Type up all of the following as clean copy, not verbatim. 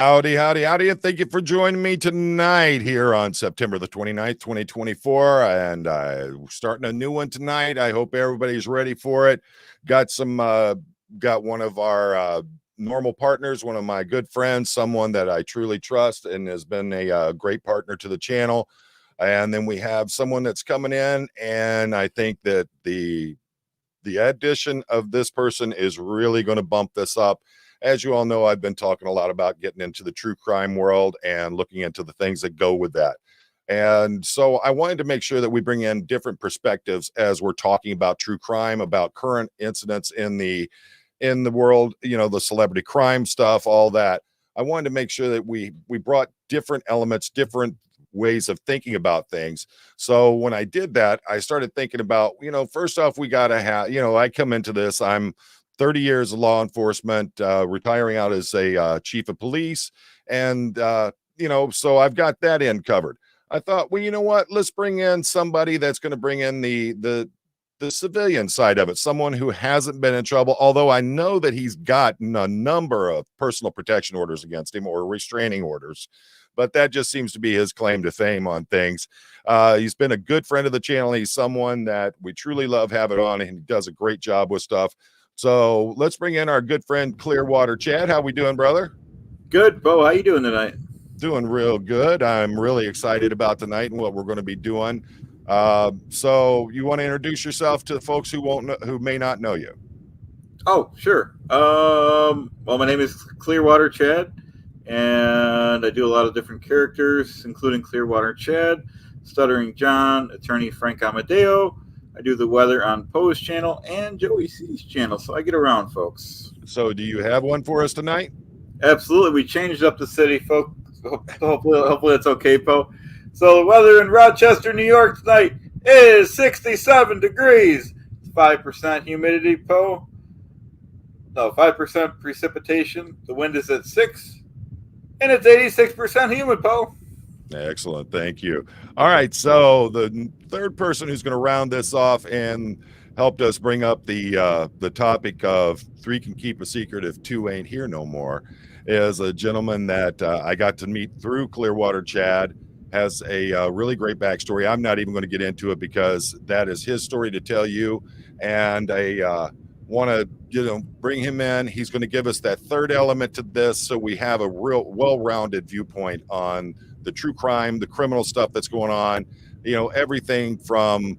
Howdy, howdy, howdy, and thank you for joining me tonight here on September the 29th, 2024. And starting a new one tonight. I hope everybody's ready for it. Got one of our normal partners, one of my good friends, someone that I truly trust and has been a great partner to the channel. And then we have someone that's coming in, and I think that the addition of this person is really going to bump this up. As you all know, I've been talking a lot about getting into the true crime world and looking into the things that go with that. And so I wanted to make sure that we bring in different perspectives as we're talking about true crime, about current incidents in the world, the celebrity crime stuff, all that. I wanted to make sure that we brought different elements, different ways of thinking about things. So when I did that, I started thinking about, first off, we got to have, I come into this, I'm 30 years of law enforcement, retiring out as a chief of police. And, so I've got that end covered. I thought, well, you know what, let's bring in somebody that's going to bring in the civilian side of it, someone who hasn't been in trouble, although I know that he's gotten a number of personal protection orders against him or restraining orders, but that just seems to be his claim to fame on things. He's been a good friend of the channel. He's someone that we truly love having on, and he does a great job with stuff. So let's bring in our good friend Clearwater Chad. How we doing, brother? Good, Bo. How you doing tonight? Doing real good. I'm really excited about tonight and what we're going to be doing. So you want to introduce yourself to the folks who may not know you? Oh, sure. Well, my name is Clearwater Chad, and I do a lot of different characters, including Clearwater Chad, Stuttering John, Attorney Frank Amadeo. I do the weather on Poe's channel and Joey C's channel, so I get around, folks. So do you have one for us tonight? Absolutely. We changed up the city, folks. Hopefully it's okay, Poe. So the weather in Rochester, New York tonight is 67 degrees. 5% humidity, Poe. No, 5% precipitation. The wind is at 6, and it's 86% humid, Poe. Excellent. Thank you. All right. So the third person who's going to round this off and helped us bring up the topic of 3 can keep a secret if 2 ain't here no more is a gentleman that I got to meet through Clearwater Chad. Has a really great backstory. I'm not even going to get into it because that is his story to tell you. And I want to bring him in. He's going to give us that third element to this, so we have a real well-rounded viewpoint on the true crime, the criminal stuff that's going on, everything from,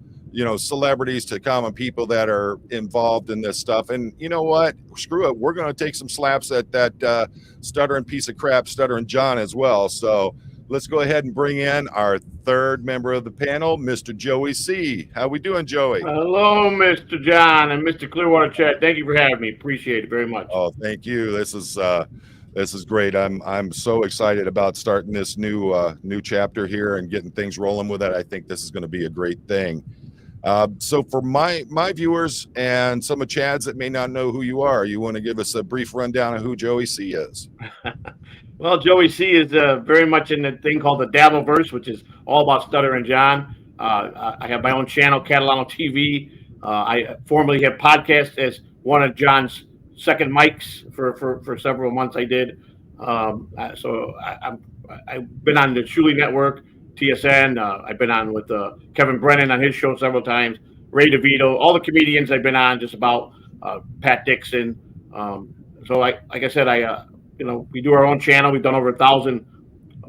celebrities to common people that are involved in this stuff. And you know what? Screw it. We're going to take some slaps at that stuttering piece of crap, Stuttering John, as well. So let's go ahead and bring in our third member of the panel, Mr. Joey C. How we doing, Joey? Hello, Mr. John and Mr. Clearwater Chad. Thank you for having me. Appreciate it very much. Oh, thank you. This is great. I'm so excited about starting this new chapter here and getting things rolling with it. I think this is going to be a great thing. So for my viewers and some of Chad's that may not know who you are, you want to give us a brief rundown of who Joey C is? Well, Joey C is very much in the thing called the Dabbleverse, which is all about Stuttering John. I have my own channel, Catalano TV. I formerly have podcasts as one of John's second mics for several months. I did. So I've been on the Shuley Network, TSN. I've been on with Kevin Brennan on his show several times. Ray DeVito, all the comedians I've been on, just about Pat Dixon. So like I said, we do our own channel. We've done over 1,000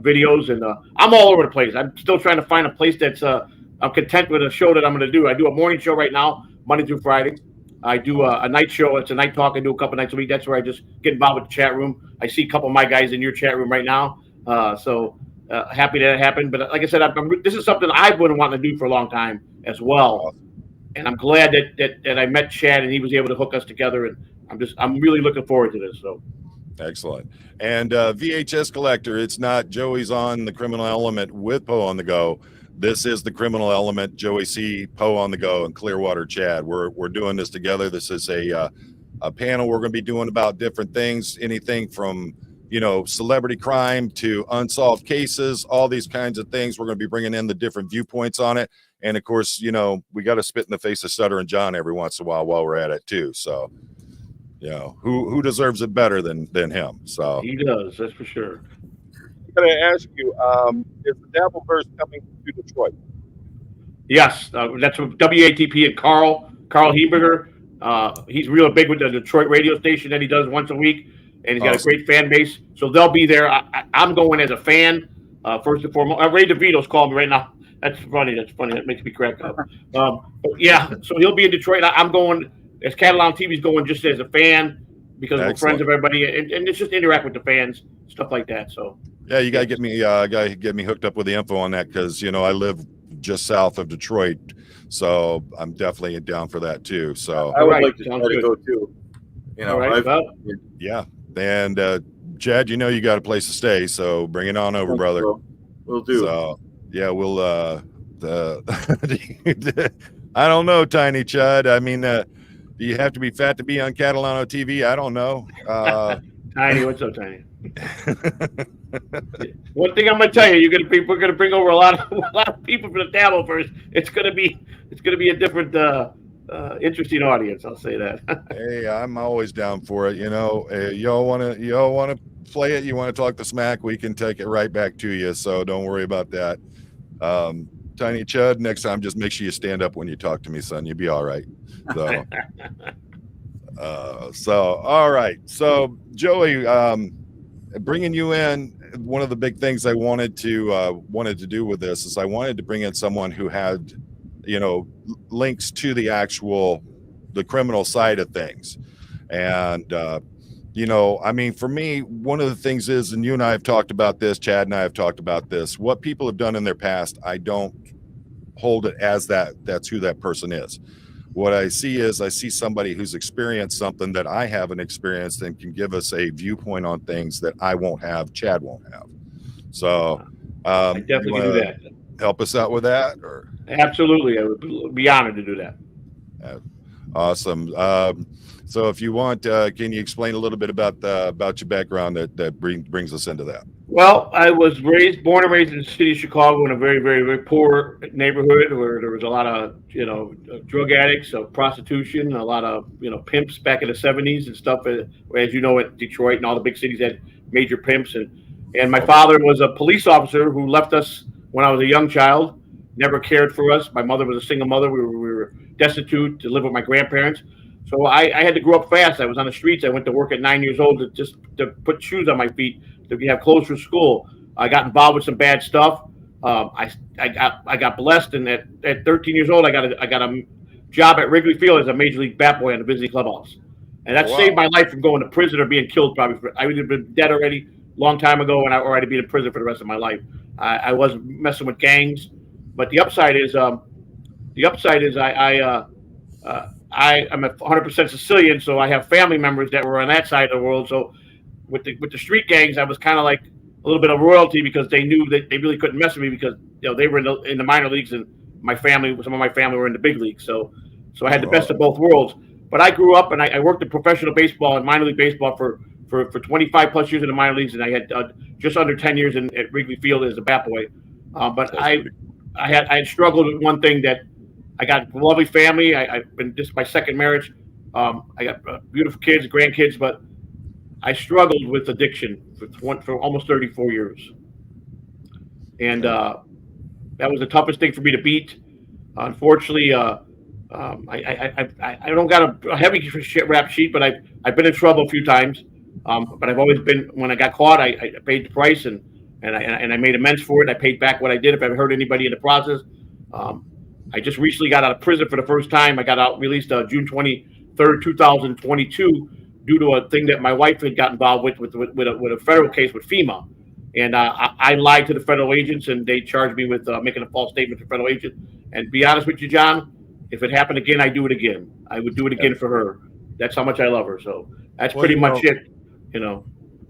videos, and I'm all over the place. I'm still trying to find a place that's I'm content with a show that I'm going to do. I do a morning show right now, Monday through Friday. I do a night show. It's a night talk. I do a couple nights a week. That's where I just get involved with the chat room. I see a couple of my guys in your chat room right now. So happy that it happened. But like I said, this is something I've been wanting to do for a long time as well. And I'm glad that I met Chad and he was able to hook us together. And I'm really looking forward to this. So. Excellent. And VHS Collector, it's not Joey's on the Criminal Element with Poe on the Go. This is the Criminal Element, Joey C, Poe on the Go, and Clearwater Chad. We're doing this together. This is a panel we're going to be doing about different things, anything from, celebrity crime to unsolved cases, all these kinds of things. We're going to be bringing in the different viewpoints on it. And of course, we got to spit in the face of Stuttering John every once in a while we're at it too. So who deserves it better than him? So He does, that's for sure. I'm going to ask you, is the Dabbleverse coming to Detroit? Yes, that's what WATP and Carl Heberger. He's real big with the Detroit radio station that he does once a week, and he's got a great fan base. So they'll be there. I'm going as a fan, first and foremost. Ray DeVito's calling me right now. That's funny. That makes me crack up. But yeah, so he'll be in Detroit. I'm going as Catalan TV's going just as a fan because we're friends of everybody, and it's just interact with the fans, stuff like that. So yeah, you gotta get me hooked up with the info on that because I live just south of Detroit, so I'm definitely down for that too. So I would like to try to go too. Yeah, and Chad, you got a place to stay, so bring it on over, brother. We'll do. So yeah, we'll I don't know, Tiny Chad. I mean, do you have to be fat to be on Catalano TV? I don't know. Tiny, what's up, Tiny? One thing I'm gonna tell you, we're gonna bring over a lot of people for the Dabbleverse. It's gonna be a different, interesting audience. I'll say that. Hey, I'm always down for it. Y'all wanna play it. You want to talk the smack? We can take it right back to you. So don't worry about that. Tiny Chud, next time just make sure you stand up when you talk to me, son. You'll be all right. So all right. So Joey, bringing you in, one of the big things I wanted to do with this is I wanted to bring in someone who had, links to the criminal side of things. And, I mean, for me, one of the things is, and you and I have talked about this, Chad and I have talked about this, what people have done in their past, I don't hold it as that's who that person is. What I see somebody who's experienced something that I haven't experienced and can give us a viewpoint on things that I won't have, Chad won't have. So I definitely can do that. Help us out with that, or absolutely, I would be honored to do that. Awesome. So if you want, can you explain a little bit about your background that brings us into that? Well, I was born and raised in the city of Chicago in a very, very, very poor neighborhood where there was a lot of, drug addicts, prostitution, a lot of, pimps back in the 70s and stuff. As you know, at Detroit and all the big cities had major pimps. And my father was a police officer who left us when I was a young child, never cared for us. My mother was a single mother. We were destitute to live with my grandparents. So I had to grow up fast. I was on the streets. I went to work at 9 years old to put shoes on my feet, to have clothes for school. I got involved with some bad stuff. I got blessed, and at 13 years old, I got a job at Wrigley Field as a major league bat boy on the Busy Clubhouse, and that saved my life from going to prison or being killed. Probably I would have been dead already long time ago, or I'd be in prison for the rest of my life. I wasn't messing with gangs, but the upside is I'm a 100% Sicilian, so I have family members that were on that side of the world. So with the street gangs, I was kind of like a little bit of royalty because they knew that they really couldn't mess with me because they were in the minor leagues and some of my family were in the big leagues. So I had the best of both worlds. But I grew up and I worked in professional baseball and minor league baseball for 25 plus years in the minor leagues, and I had just under 10 years at Wrigley Field as a bat boy. But I had struggled with one thing, that I got a lovely family. I've been, this is my second marriage. I got beautiful kids, grandkids, but I struggled with addiction for almost 34 years. And that was the toughest thing for me to beat. Unfortunately, I don't got a heavy rap sheet, but I've been in trouble a few times. But I've always been, when I got caught, I paid the price and I made amends for it. I paid back what I did if I hurt anybody in the process. I just recently got out of prison for the first time. I got out released June 23rd, 2022, due to a thing that my wife had got involved with a federal case with FEMA. And I lied to the federal agents, and they charged me with making a false statement to federal agent. And to be honest with you, John, if it happened again, I'd do it again. I would do it again for her. That's how much I love her. So that's pretty much it.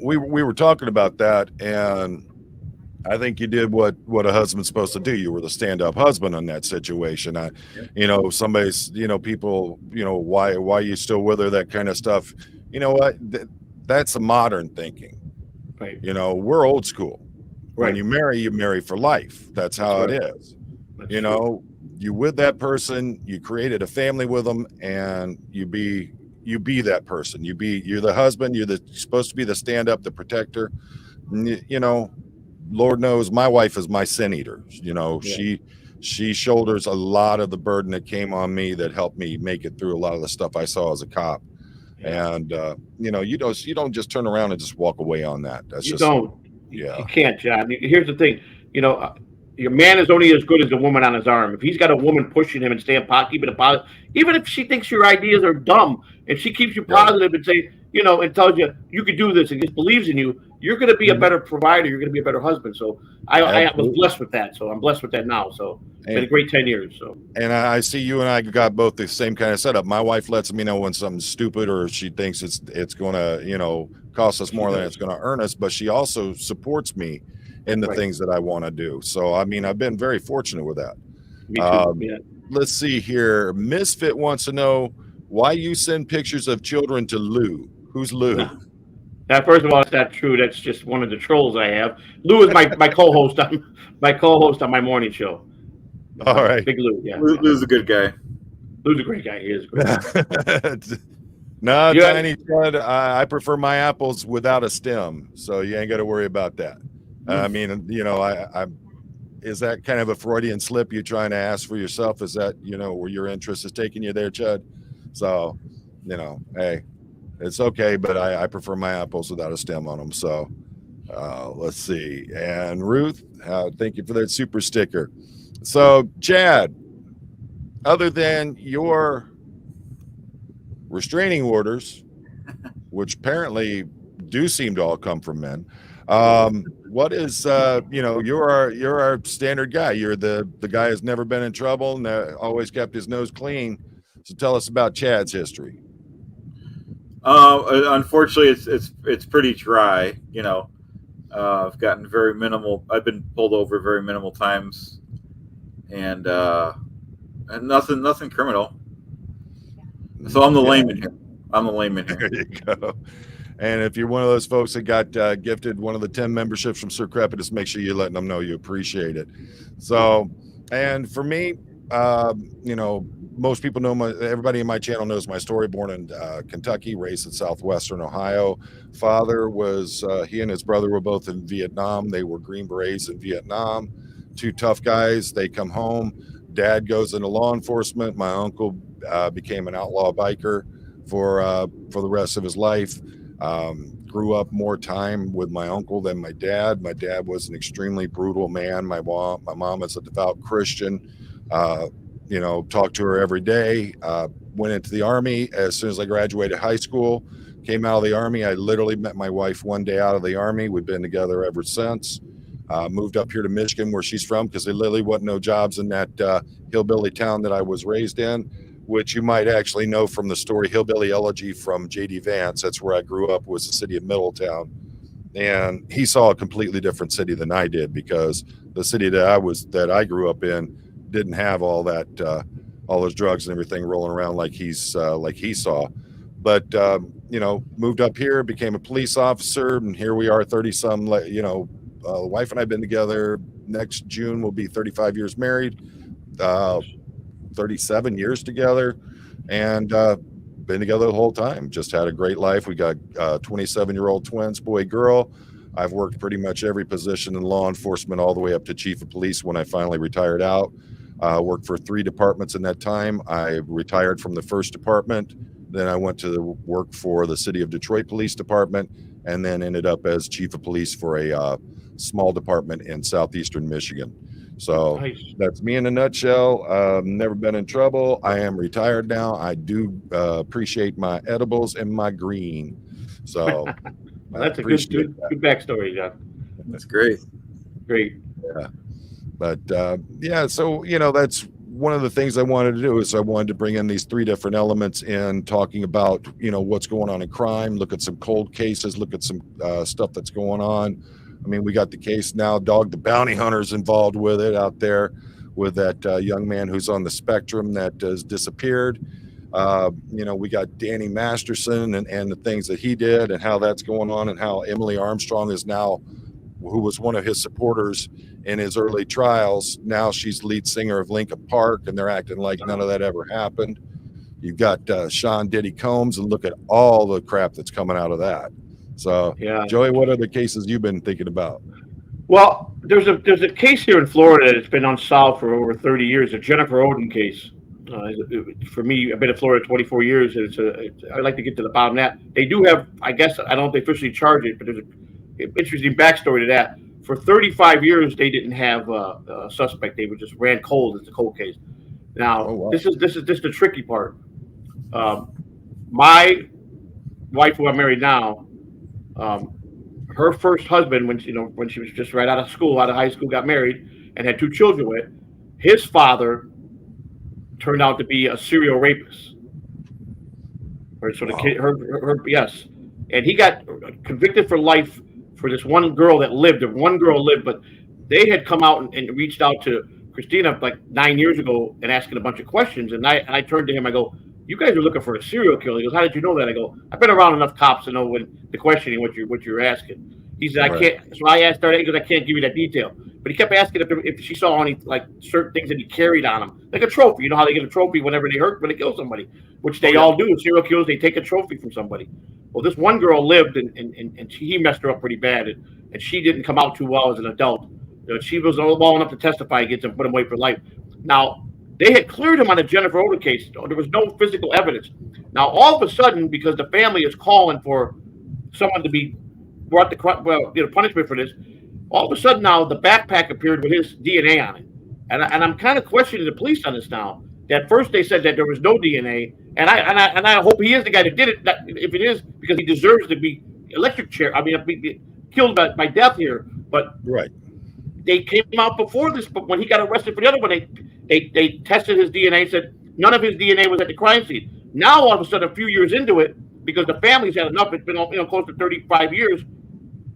We were talking about that, and I think you did what a husband's supposed to do. You were the stand-up husband in that situation. Somebody's, people, why you still with her, that kind of stuff. You know what? That's a modern thinking. Right. We're old school. Right. When you marry for life. That's how it is. That's you with that person, you created a family with them, and you be you be that person. You're the husband. You're supposed to be the stand up, the protector. You know, Lord knows my wife is my sin eater. You know, Yeah. she shoulders a lot of the burden that came on me that helped me make it through a lot of the stuff I saw as a cop. Yeah. And you know, you don't just turn around and just walk away on that. That's You just don't. yeah. You can't, John. Here's the thing. You know, your man is only as good as the woman on his arm. If he's got a woman pushing him and keeping it positive, even if she thinks your ideas are dumb, if she keeps you positive and say, you know, and tells you you could do this and just believes in you, you're going to be a better provider. You're going to be a better husband. So I was blessed with that. So I'm blessed with that now. So it's been a great 10 years. So. And I see you and I got both the same kind of setup. My wife lets me know when something's stupid or she thinks it's going to, you know, cost us more than it's going to earn us. But she also supports me in the things that I want to do. So, I mean, I've been very fortunate with that. Me too. Yeah. Let's see here. Misfit wants to know why you send pictures of children to Lou. Who's Lou? Now, first of all, it's not true. That's just one of the trolls I have. Lou is my co-host on my morning show. All right, Big Lou. Yeah, Lou's a good guy. Lou's a great guy. He is great. No, Tiny Chud, I prefer my apples without a stem, so you ain't got to worry about that. I mean, you know, I is that kind of a Freudian slip you're trying to ask for yourself? Is that, you know, where your interest is taking you there, Chud? So, you know, hey, it's okay, but I prefer my apples without a stem on them. So let's see. And Ruth, thank you for that super sticker. So, Chad, other than your restraining orders, which apparently do seem to all come from men, what is you know, you're our standard guy. You're the guy who's never been in trouble and always kept his nose clean. So tell us about Chad's history. Unfortunately, it's pretty dry. You know, I've gotten very minimal. I've been pulled over very minimal times, and nothing criminal. So I'm the layman here. There you go. And if you're one of those folks that got gifted one of the 10 memberships from Sir Crepidus, make sure you're letting them know you appreciate it. So, and for me, you know, most people know everybody in my channel knows my story. Born in Kentucky, raised in southwestern Ohio. Father was, he and his brother were both in Vietnam. They were Green Berets in Vietnam. Two tough guys. They come home. Dad goes into law enforcement. My uncle became an outlaw biker for the rest of his life. Grew up more time with my uncle than my dad. My dad was an extremely brutal man. My mom is a devout Christian. You know, talked to her every day. Went into the Army as soon as I graduated high school. Came out of the Army. I literally met my wife one day out of the Army. We've been together ever since. Moved up here to Michigan, where she's from, because there literally wasn't no jobs in that hillbilly town that I was raised in, which you might actually know from the story Hillbilly Elegy from J.D. Vance. That's where I grew up, was the city of Middletown. And he saw a completely different city than I did, because the city that I grew up in didn't have all that, all those drugs and everything rolling around like he saw. But, you know, moved up here, became a police officer, and here we are 30 some, you know, the wife and I have been together. Next June we'll be 35 years married, 37 years together, and been together the whole time. Just had a great life. We got 27-year-old twins, boy, girl. I've worked pretty much every position in law enforcement, all the way up to chief of police when I finally retired out. Worked for 3 departments in that time. I retired from the first department. Then I went to work for the City of Detroit Police Department, and then ended up as chief of police for a small department in southeastern Michigan. So that's me in a nutshell. Never been in trouble. I am retired now. I do appreciate my edibles and my green. So well, that's a good backstory, John. That's great. Great. Yeah. But yeah, so, you know, that's one of the things I wanted to do, is I wanted to bring in these 3 different elements in talking about, you know, what's going on in crime, look at some cold cases, look at some stuff that's going on. I mean, we got the case now, Dog the Bounty Hunter's involved with it out there, with that young man who's on the spectrum that has disappeared. You know, we got Danny Masterson and the things that he did and how that's going on, and how Emily Armstrong is now, who was one of his supporters in his early trials. Now she's lead singer of Linkin Park, and they're acting like none of that ever happened. You've got Sean Diddy Combs, and look at all the crap that's coming out of that. So, Yeah. Joey, what other cases you've been thinking about? Well, there's a case here in Florida that's been unsolved for over 30 years, the Jennifer Oden case. For me, I've been in Florida 24 years. I'd like to get to the bottom of that. They do have, I guess, I don't know if they officially charge it, but there's an interesting backstory to that. For 35 years, they didn't have a suspect. They were just ran cold. It's a cold case. Now, this is the tricky part. My wife, who I'm married now, her first husband, when she was just right out of school, out of high school, got married and had 2 children with, his father turned out to be a serial rapist. So the kid, yes, and he got convicted for life for this one girl that lived. One girl lived, but they had come out and reached out to Christina like 9 years ago and asking a bunch of questions. And I turned to him. I go, "You guys are looking for a serial killer." He goes, "How did you know that?" I go, "I've been around enough cops to know when the questioning what you're asking." He said, "I can't." So I asked her. He goes, "I can't give you that detail." But he kept asking if she saw any like certain things that he carried on him, like a trophy. You know how they get a trophy whenever when they kill somebody, which they all do. Serial killers, they take a trophy from somebody. Well, this one girl lived, and he messed her up pretty bad, and she didn't come out too well as an adult. She was well enough to testify against him, put him away for life. Now, they had cleared him on a Jennifer Oden case. There was no physical evidence. Now, all of a sudden, because the family is calling for someone to be brought to punishment for this, all of a sudden now the backpack appeared with his DNA on it. And I'm kind of questioning the police on this now. At first they said that there was no DNA, and I hope he is the guy that did it. That, if it is, because he deserves to be be killed by death here. But they came out before this. But when he got arrested for the other one, they tested his DNA. Said none of his DNA was at the crime scene. Now all of a sudden, a few years into it, because the family's had enough. It's been close to 35 years.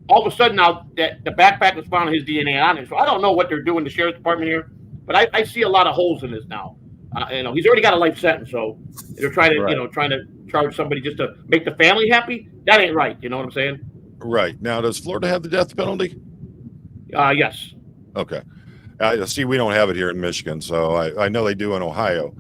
All of a sudden now that the backpack was found his DNA on it. So I don't know what they're doing, the sheriff's department here, but I see a lot of holes in this now. He's already got a life sentence, so they're trying to charge somebody just to make the family happy. That ain't right. You know what I'm saying? Right. Now, does Florida have the death penalty? Yes. Okay. See, we don't have it here in Michigan, so I know they do in Ohio.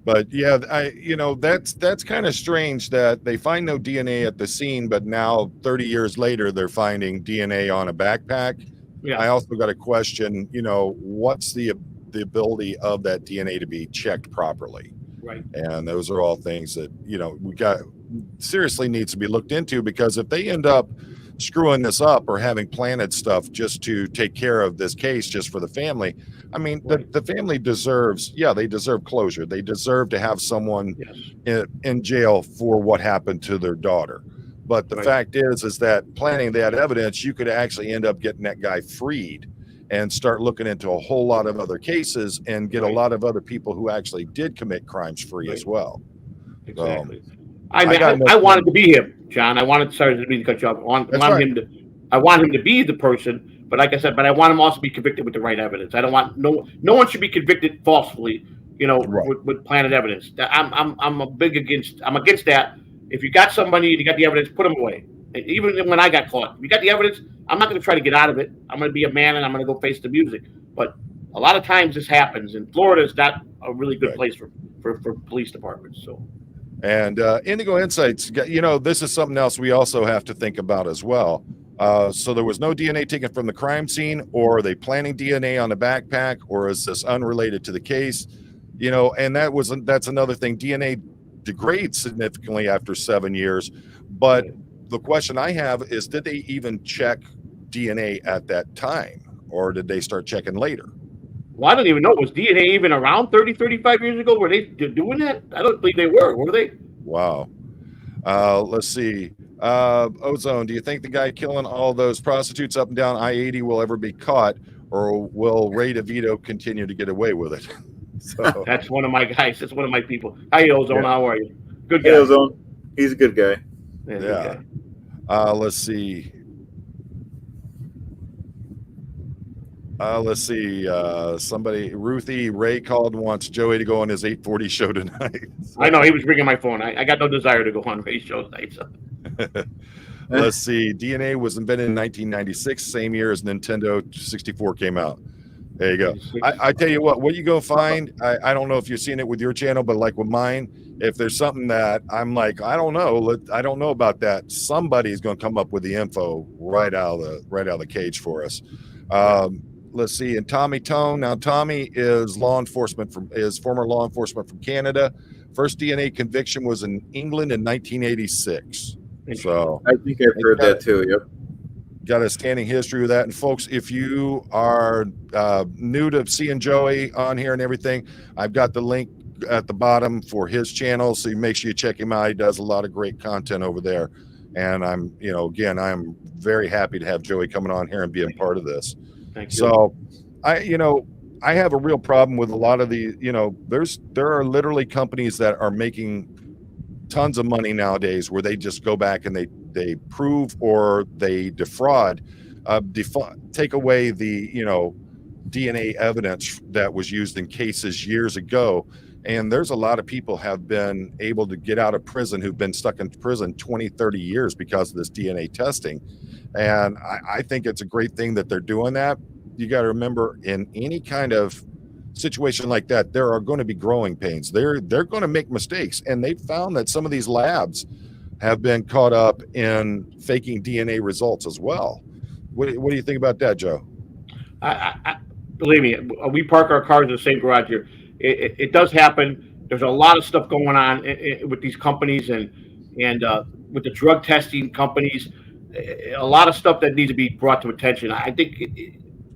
But yeah, that's kind of strange that they find no DNA at the scene, but now 30 years later, they're finding DNA on a backpack. Yeah. I also got a question, what's the ability of that DNA to be checked properly? Right. And those are all things that, we got seriously needs to be looked into, because if they end up screwing this up or having planted stuff just to take care of this case just for the family, I mean, the family deserves, they deserve closure. They deserve to have someone in jail for what happened to their daughter. But the fact is that planting that evidence, you could actually end up getting that guy freed and start looking into a whole lot of other cases and get a lot of other people who actually did commit crimes free as well. Exactly. I wanted to be him, John. I wanted to cut you off. I want him to be the person. But like I said, I want him also to be convicted with the right evidence. I don't want no one should be convicted falsely, with planted evidence. I'm against that. If you got somebody, you got the evidence, put them away. Even when I got caught, if you got the evidence, I'm not going to try to get out of it. I'm going to be a man and I'm going to go face the music. But a lot of times this happens, and Florida is not a really good place for police departments. So. And Indigo Insights, this is something else we also have to think about as well. So there was no DNA taken from the crime scene, or are they planting DNA on the backpack, or is this unrelated to the case? And that's another thing. DNA degrades significantly after 7 years. But the question I have is, did they even check DNA at that time, or did they start checking later? Well, I don't even know. Was DNA even around 30, 35 years ago? Were they doing that? I don't believe they were they? Wow. Let's see. Ozone, do you think the guy killing all those prostitutes up and down I-80 will ever be caught, or will Ray DeVito continue to get away with it? So that's one of my guys. That's one of my people. Hi, Ozone. Yeah. How are you? Good guy. Hey, Ozone. He's a good guy. Yeah. Good guy. Let's see. Ruthie Ray called and wants Joey to go on his 840 show tonight. So. I know, he was ringing my phone. I got no desire to go on Ray's show tonight. So. Let's see. DNA was invented in 1996, same year as Nintendo 64 came out. There you go. 86. I tell you what you go find, I don't know if you've seen it with your channel, but like with mine, if there's something that I'm like, I don't know about that, somebody's going to come up with the info right out of the cage for us. Let's see. And Tommy Tone. Now, Tommy is former law enforcement from Canada. First DNA conviction was in England in 1986. So I think I've heard that too. Yep. Got a standing history with that. And folks, if you are new to seeing Joey on here and everything, I've got the link at the bottom for his channel, so you make sure you check him out. He does a lot of great content over there. And I'm very happy to have Joey coming on here and being part of this. Thank you. So I have a real problem with a lot of the, there are literally companies that are making tons of money nowadays where they just go back and they prove or they defraud, take away the, DNA evidence that was used in cases years ago. And there's a lot of people have been able to get out of prison who've been stuck in prison 20, 30 years because of this DNA testing. And I think it's a great thing that they're doing that. You got to remember, in any kind of situation like that, there are going to be growing pains. They're going to make mistakes. And they found that some of these labs have been caught up in faking DNA results as well. What do you think about that, Joe? I believe me, we park our cars in the same garage here. It does happen. There's a lot of stuff going on with these companies and with the drug testing companies. A lot of stuff that needs to be brought to attention. I think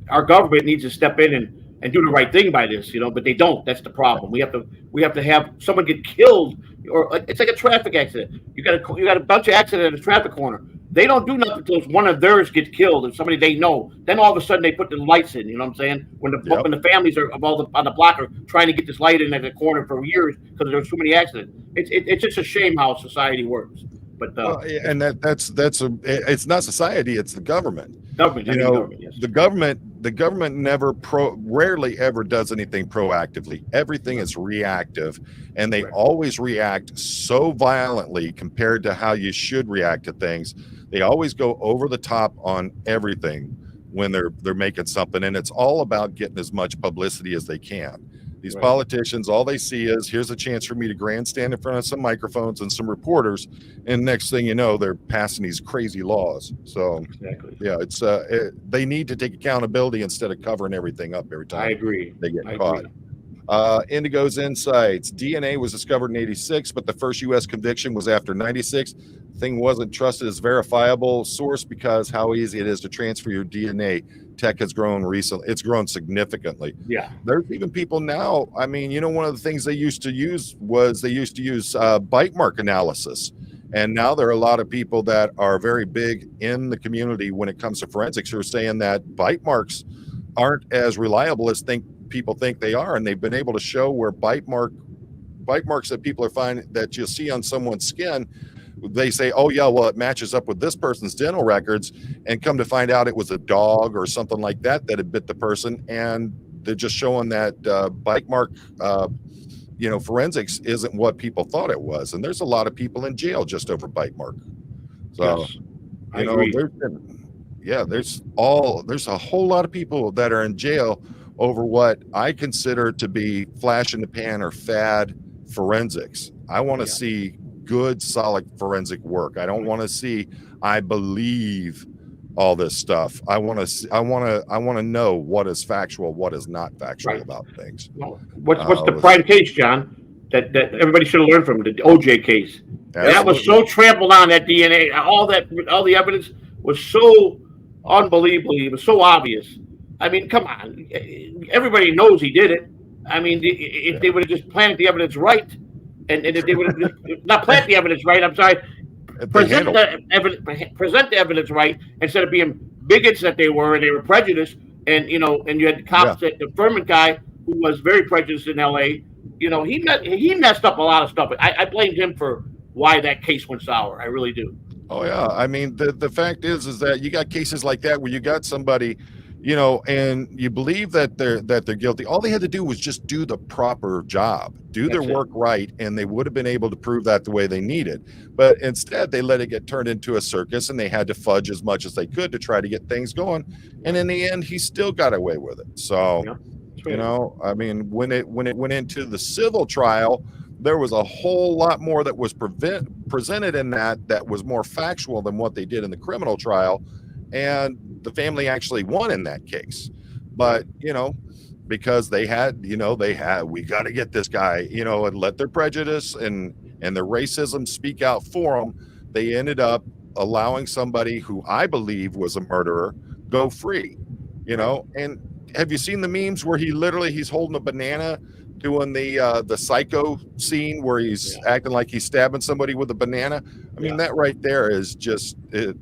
our government needs to step in and do the right thing by this, but they don't. That's the problem. We have to have someone get killed, or it's like a traffic accident. You got a bunch of accidents at a traffic corner. They don't do nothing until one of theirs gets killed and somebody they know. Then all of a sudden they put the lights in. You know what I'm saying? When the families are on the block are trying to get this light in at the corner for years because there's so many accidents. It's just a shame how society works. But and it's not society, it's the government. Yes. The government rarely ever does anything proactively. Everything is reactive, and they always react so violently compared to how you should react to things. They always go over the top on everything when they're making something, and it's all about getting as much publicity as they can. These politicians, all they see is, here's a chance for me to grandstand in front of some microphones and some reporters, and next thing you know, they're passing these crazy laws. So exactly. Yeah, it's they need to take accountability instead of covering everything up every time. I agree. They get caught. Indigo's Insights. DNA was discovered in 86, but the first U.S. conviction was after 96. Thing wasn't trusted as verifiable source because how easy it is to transfer your DNA. Tech has grown recently. It's grown significantly. Yeah. There's even people now. I mean, one of the things they used to use bite mark analysis. And now there are a lot of people that are very big in the community when it comes to forensics who are saying that bite marks aren't as reliable as people think they are. And they've been able to show where bite marks that people are finding that you'll see on someone's skin, they say, oh yeah, well, it matches up with this person's dental records, and come to find out it was a dog or something like that had bit the person. And they're just showing that bite mark forensics isn't what people thought it was. And there's a lot of people in jail just over bite mark. So yes, I agree. there's a whole lot of people that are in jail over what I consider to be flash in the pan or fad forensics. I want to see good, solid forensic work. I don't want to see, I believe all this stuff. I want to know what is factual, what is not factual about things. Well, what's the prime case, John, that everybody should have learned from, the OJ case? Absolutely. That was so trampled on, that DNA, all the evidence was so unbelievably, it was so obvious. I mean, come on, everybody knows he did it. I mean, if they would have just planted the evidence right, and if they would have not plant the evidence right, I'm sorry, present the evidence right, instead of being bigots that they were, and they were prejudiced, and you had the cops, the Furman guy who was very prejudiced in L.A. He messed up a lot of stuff. I blamed him for why that case went sour. I really do. Oh yeah, I mean the fact is that you got cases like that where you got somebody, and you believe that they're guilty. All they had to do was just do the proper job, do their work right, and they would have been able to prove that the way they needed. But instead, they let it get turned into a circus, and they had to fudge as much as they could to try to get things going. And in the end, he still got away with it. So, I mean, when it went into the civil trial, there was a whole lot more that was presented in that was more factual than what they did in the criminal trial. And the family actually won in that case. But, because we got to get this guy, and let their prejudice and their racism speak out for them. They ended up allowing somebody who I believe was a murderer go free, and have you seen the memes where he's holding a banana doing the psycho scene where he's acting like he's stabbing somebody with a banana? I mean, that right there is just it.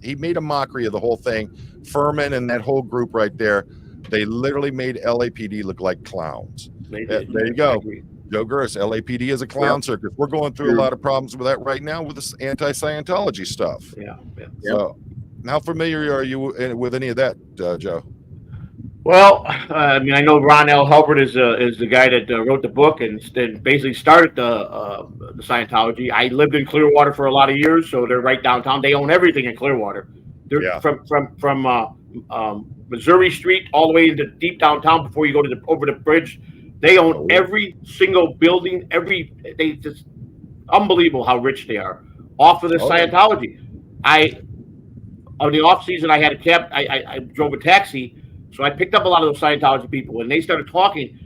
He made a mockery of the whole thing. Furman and that whole group right there, they literally made LAPD look like clowns. There you go. Joe Gurris, LAPD is a clown circus. We're going through a lot of problems with that right now with this anti-Scientology stuff. So, how familiar are you with any of that, Joe? Well, I mean, I know Ron L. Hubbard is the guy that wrote the book and basically started the Scientology. I lived in Clearwater for a lot of years, so they're right downtown. They own everything in Clearwater. They're from Missouri Street all the way into deep downtown before you go to over the bridge. They own every single building. They just unbelievable how rich they are off of the Scientology. On the off season, I had a cab. I drove a taxi. So I picked up a lot of those Scientology people, and they started talking.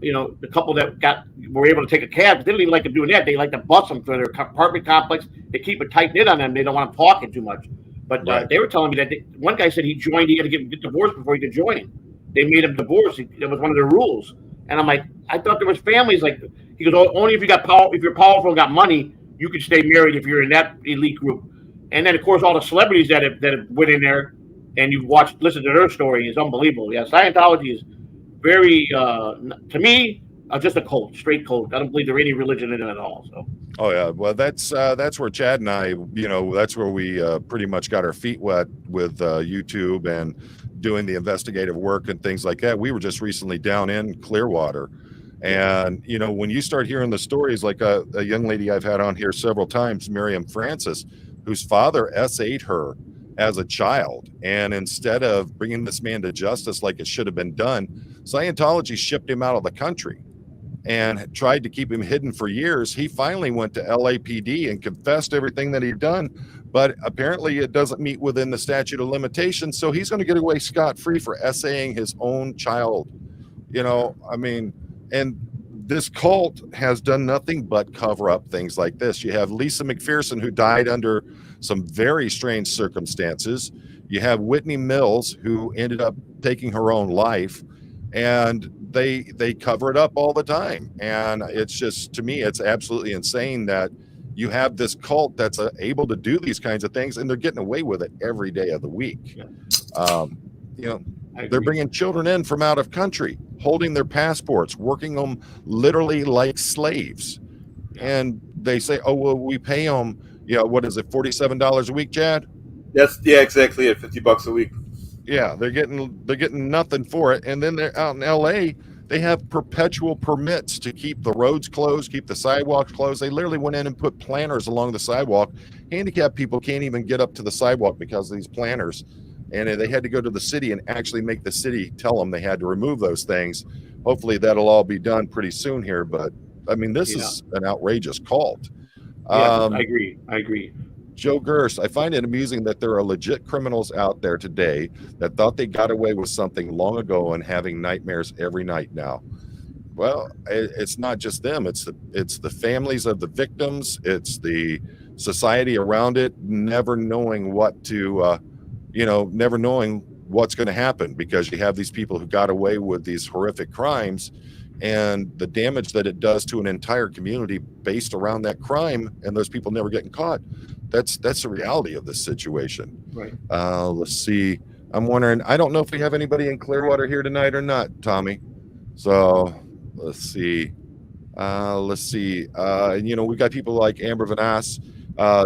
The couple that were able to take a cab, they didn't even like them doing that. They like to bus them for their apartment complex. They keep a tight knit on them. They don't want them talking too much. But they were telling me that one guy said he had to get divorced before he could join. They made him divorce. That was one of their rules. And I'm like, I thought there was families like. He goes, only if you got power, if you're powerful and got money, you could stay married if you're in that elite group. And then of course all the celebrities that have went in there. And you've listened to their story is unbelievable. Yeah, Scientology is very, to me, just a cult, straight cult. I don't believe there's any religion in it at all. So. Oh yeah, well that's where Chad and I, that's where we pretty much got our feet wet with YouTube and doing the investigative work and things like that. We were just recently down in Clearwater, and when you start hearing the stories, like a young lady I've had on here several times, Miriam Francis, whose father SA'd her as a child, and instead of bringing this man to justice like it should have been done, Scientology shipped him out of the country and tried to keep him hidden for years. He finally went to LAPD and confessed everything that he'd done, but apparently it doesn't meet within the statute of limitations, so he's going to get away scot-free for essaying his own child. And this cult has done nothing but cover up things like this. You have Lisa McPherson, who died under some very strange circumstances. You have Whitney Mills, who ended up taking her own life, and they cover it up all the time. And it's just, to me, it's absolutely insane that you have this cult that's able to do these kinds of things, and they're getting away with it every day of the week. They're bringing children in from out of country, holding their passports, working them literally like slaves. And they say, oh, well, we pay them, what is it, $47 a week, Chad? Exactly, at $50 a week. Yeah, they're getting nothing for it. And then they're out in LA, they have perpetual permits to keep the roads closed, keep the sidewalks closed. They literally went in and put planters along the sidewalk. Handicapped people can't even get up to the sidewalk because of these planters. And they had to go to the city and actually make the city tell them they had to remove those things. Hopefully that'll all be done pretty soon here. But I mean, this is an outrageous cult. I agree. Joe Gurris, I find it amusing that there are legit criminals out there today that thought they got away with something long ago and having nightmares every night now. Well, it's not just them. It's the families of the victims. It's the society around it, never knowing what to, never knowing what's going to happen, because you have these people who got away with these horrific crimes and the damage that it does to an entire community based around that crime, and those people never getting caught. That's the reality of this situation. Right. Let's see. I'm wondering, I don't know if we have anybody in Clearwater here tonight or not, Tommy. So let's see. We've got people like Amber Vanasse,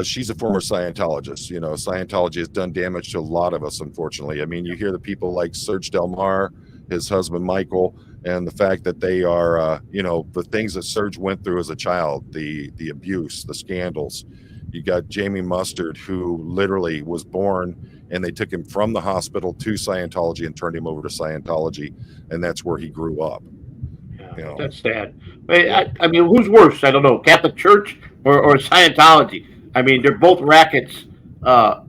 She's a former Scientologist. You know, Scientology has done damage to a lot of us, unfortunately. I mean, you hear the people like Serge Del Mar, his husband Michael, and the fact that they are, you know, the things that Serge went through as a child, the abuse, the scandals. You got Jamie Mustard, who literally was born and they took him from the hospital to Scientology and turned him over to Scientology, and that's where he grew up. Yeah, You know? that's sad. I mean, who's worse? I don't know, Catholic Church or Scientology. I mean, they're both rackets. I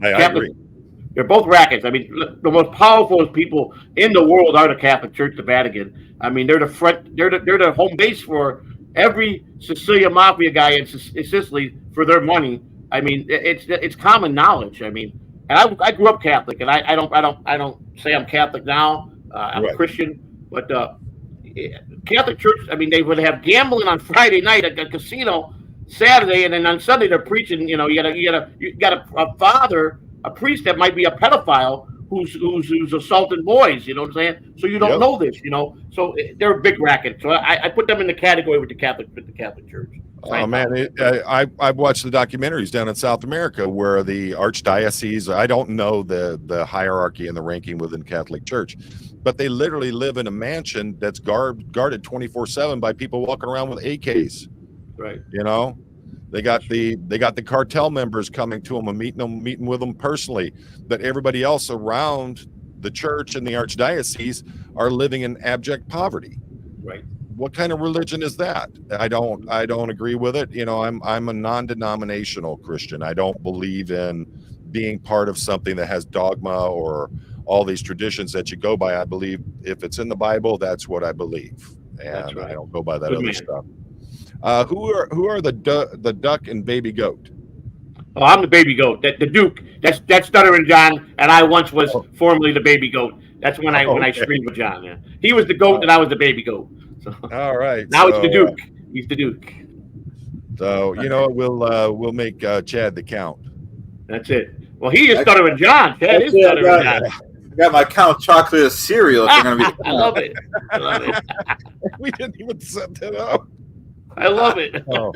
Catholic, agree. they're both rackets. I mean, the most powerful people in the world are the Catholic Church, the Vatican. I mean, they're the front. They're the home base for every Sicilian mafia guy in Sicily for their money. I mean, it's common knowledge. I mean, and I grew up Catholic, and I don't say I'm Catholic now. I'm a Christian, but Catholic Church. I mean, they would have gambling on Friday night at the casino Saturday, and then on Sunday they're preaching. You know, you got a father, a priest that might be a pedophile who's assaulting boys. You know what I'm saying? So you don't know this. You know, so they're a big racket. So I put them in the category with the Catholic Church. Oh man, I've watched the documentaries down in South America where the archdiocese. I don't know the hierarchy and the ranking within Catholic Church, but they literally live in a mansion that's guarded 24/7 by people walking around with AKs. Right. You know, they got the cartel members coming to them and meeting with them personally, but everybody else around the church and the archdiocese are living in abject poverty. Right. What kind of religion is that? I don't agree with it. You know, I'm a non-denominational Christian. I don't believe in being part of something that has dogma or all these traditions that you go by. I believe if it's in the Bible, that's what I believe, and I don't go by that other stuff. Who are the duck and baby goat? Oh, I'm the baby goat. The Duke. That's Stuttering John, and I once was formerly the baby goat. That's when I screamed with John. Yeah, he was the goat, and I was the baby goat. So, all right. Now it's the Duke. He's the Duke. So you know we'll make Chad the count. That's it. Well, he is Stuttering John. Chad is Stuttering John. I got my Count Chocolate cereal. If gonna be I love it. I love it. We didn't even set that up. I love it. Oh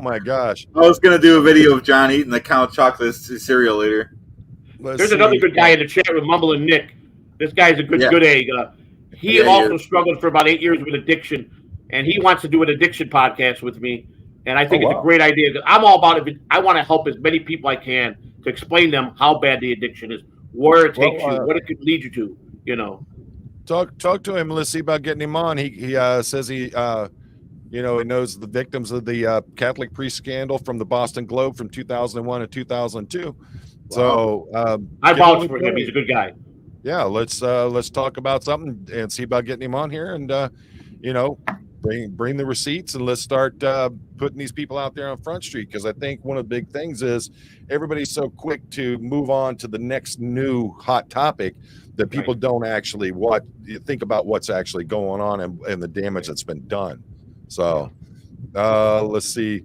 my gosh. I was gonna do a video of John eating the Count Chocolate cereal later. There's another good guy in the chat with Mumbling Nick. This guy's a good egg. He also struggled for about 8 years with addiction, and he wants to do an addiction podcast with me. And I think it's a great idea. I'm all about it. I want to help as many people I can to explain them how bad the addiction is, where it takes you, what it could lead you to. You know, talk to him. Let's see about getting him on. He says he knows the victims of the Catholic priest scandal from the Boston Globe from 2001 to 2002. So I vouch for him. He's a good guy. Yeah, let's talk about something and see about getting him on here, and bring the receipts, and let's start putting these people out there on Front Street, because I think one of the big things is everybody's so quick to move on to the next new hot topic that people don't actually think about what's actually going on and the damage that's been done. So let's see.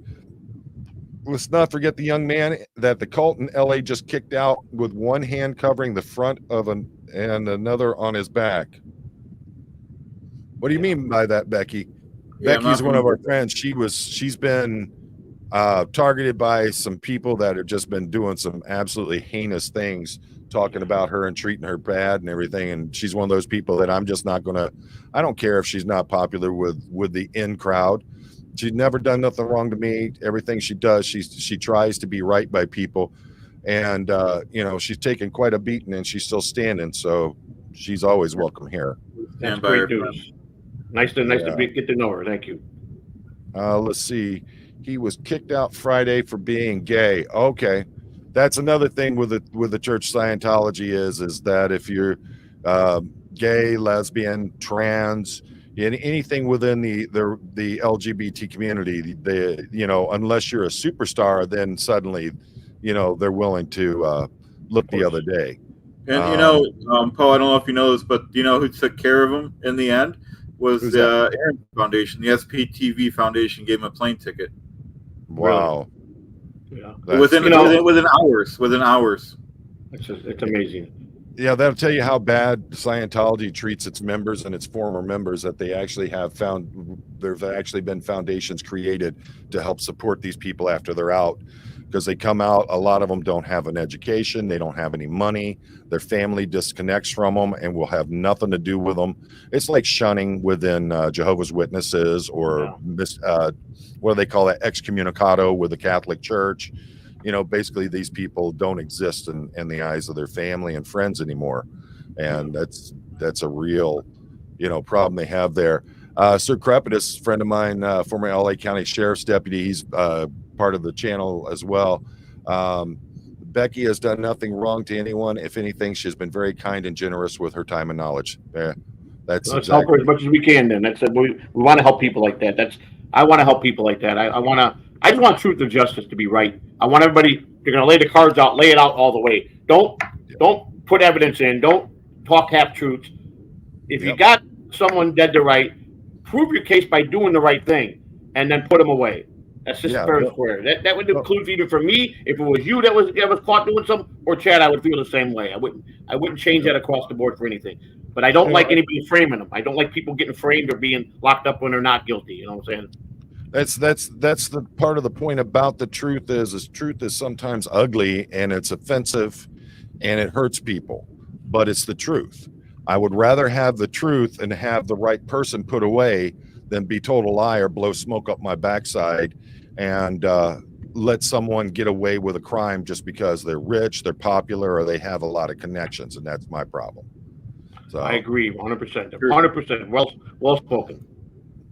Let's not forget the young man that the cult in LA just kicked out with one hand covering the front of and another on his back. What do you mean by that, Becky? Yeah, Becky's one of our friends. She's been targeted by some people that have just been doing some absolutely heinous things, talking about her and treating her bad and everything. And she's one of those people that I'm just not gonna. I don't care if she's not popular with the in crowd. She's never done nothing wrong to me. Everything she does, she tries to be right by people, and she's taken quite a beating and she's still standing. So she's always welcome here. That's great news. Nice to get to know her. Thank you. Let's see. He was kicked out Friday for being gay. Okay, that's another thing with the church Scientology is that if you're gay, lesbian, trans, anything within the LGBT community, unless you're a superstar, then suddenly, they're willing to look the other day. And Poe, I don't know if you know this, but do you know who took care of him in the end? Was the Aaron Foundation. The SPTV Foundation gave him a plane ticket. Wow. Yeah. Within hours. It's amazing. Yeah, that'll tell you how bad Scientology treats its members and its former members, that they actually there've actually been foundations created to help support these people after they're out. because they come out. A lot of them don't have an education. They don't have any money. Their family disconnects from them and will have nothing to do with them. It's like shunning within Jehovah's Witnesses or what do they call it? Excommunicado with the Catholic Church. Basically these people don't exist in the eyes of their family and friends anymore. And that's a real, problem they have there. Sir Crepitus, friend of mine, former LA County Sheriff's Deputy, he's part of the channel as well. Becky has done nothing wrong to anyone. If anything, she's been very kind and generous with her time and knowledge. Let's help her as much as we can. Then we want to help people like that. I want to help people like that. I just want truth and justice to be right. I want everybody. You're going to lay the cards out, lay it out all the way. Don't put evidence in. Don't talk half truths. If you got someone dead to right, prove your case by doing the right thing, and then put them away. That's just fair and square. That would include either for me, if it was you that was caught doing something, or Chad, I would feel the same way. I wouldn't change that across the board for anything. But I don't like anybody framing them. I don't like people getting framed or being locked up when they're not guilty. You know what I'm saying? That's the part of the point about the truth is truth is sometimes ugly and it's offensive and it hurts people, but it's the truth. I would rather have the truth and have the right person put away than be told a lie or blow smoke up my backside and let someone get away with a crime just because they're rich, they're popular, or they have a lot of connections, and that's my problem. So I agree 100%. 100%. Well spoken.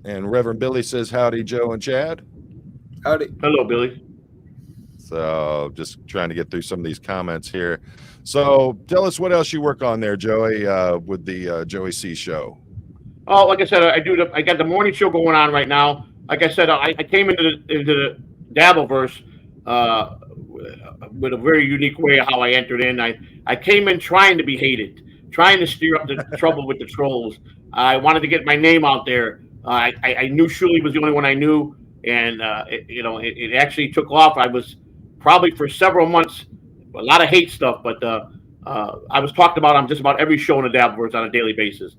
And Reverend Billy says, howdy, Joe and Chad. Howdy. Hello, Billy. So just trying to get through some of these comments here. So tell us what else you work on there, Joey, with the Joey C show. Oh, like I said, I got the morning show going on right now. Like I said, I came into the Dabbleverse with a very unique way of how I entered in. I came in trying to be hated, trying to stir up the trouble with the trolls. I wanted to get my name out there. I knew Shuley was the only one I knew, and it actually took off. I was probably for several months, a lot of hate stuff, but I was talked about on just about every show in the Dabbleverse on a daily basis.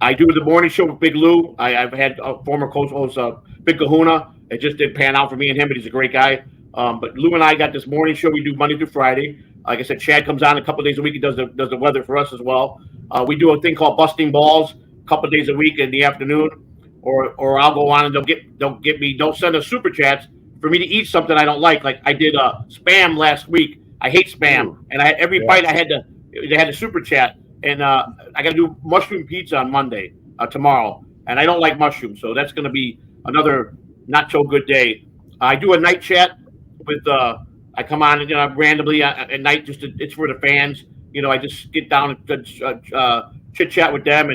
I do the morning show with Big Lou. I've had a former co-host, Big Kahuna. It just didn't pan out for me and him, but he's a great guy. But Lou and I got this morning show we do Monday through Friday. Like I said, Chad comes on a couple of days a week. He does the weather for us as well. We do a thing called Busting Balls a couple of days a week in the afternoon, or I'll go on and don't send us super chats for me to eat something I don't like. Like I did spam last week. I hate spam, and every bite they had to super chat. And I got to do mushroom pizza on Monday, tomorrow. And I don't like mushrooms, so that's going to be another not so good day. I do a night chat with, I come on randomly at night, it's for the fans. I just get down and chit chat with them.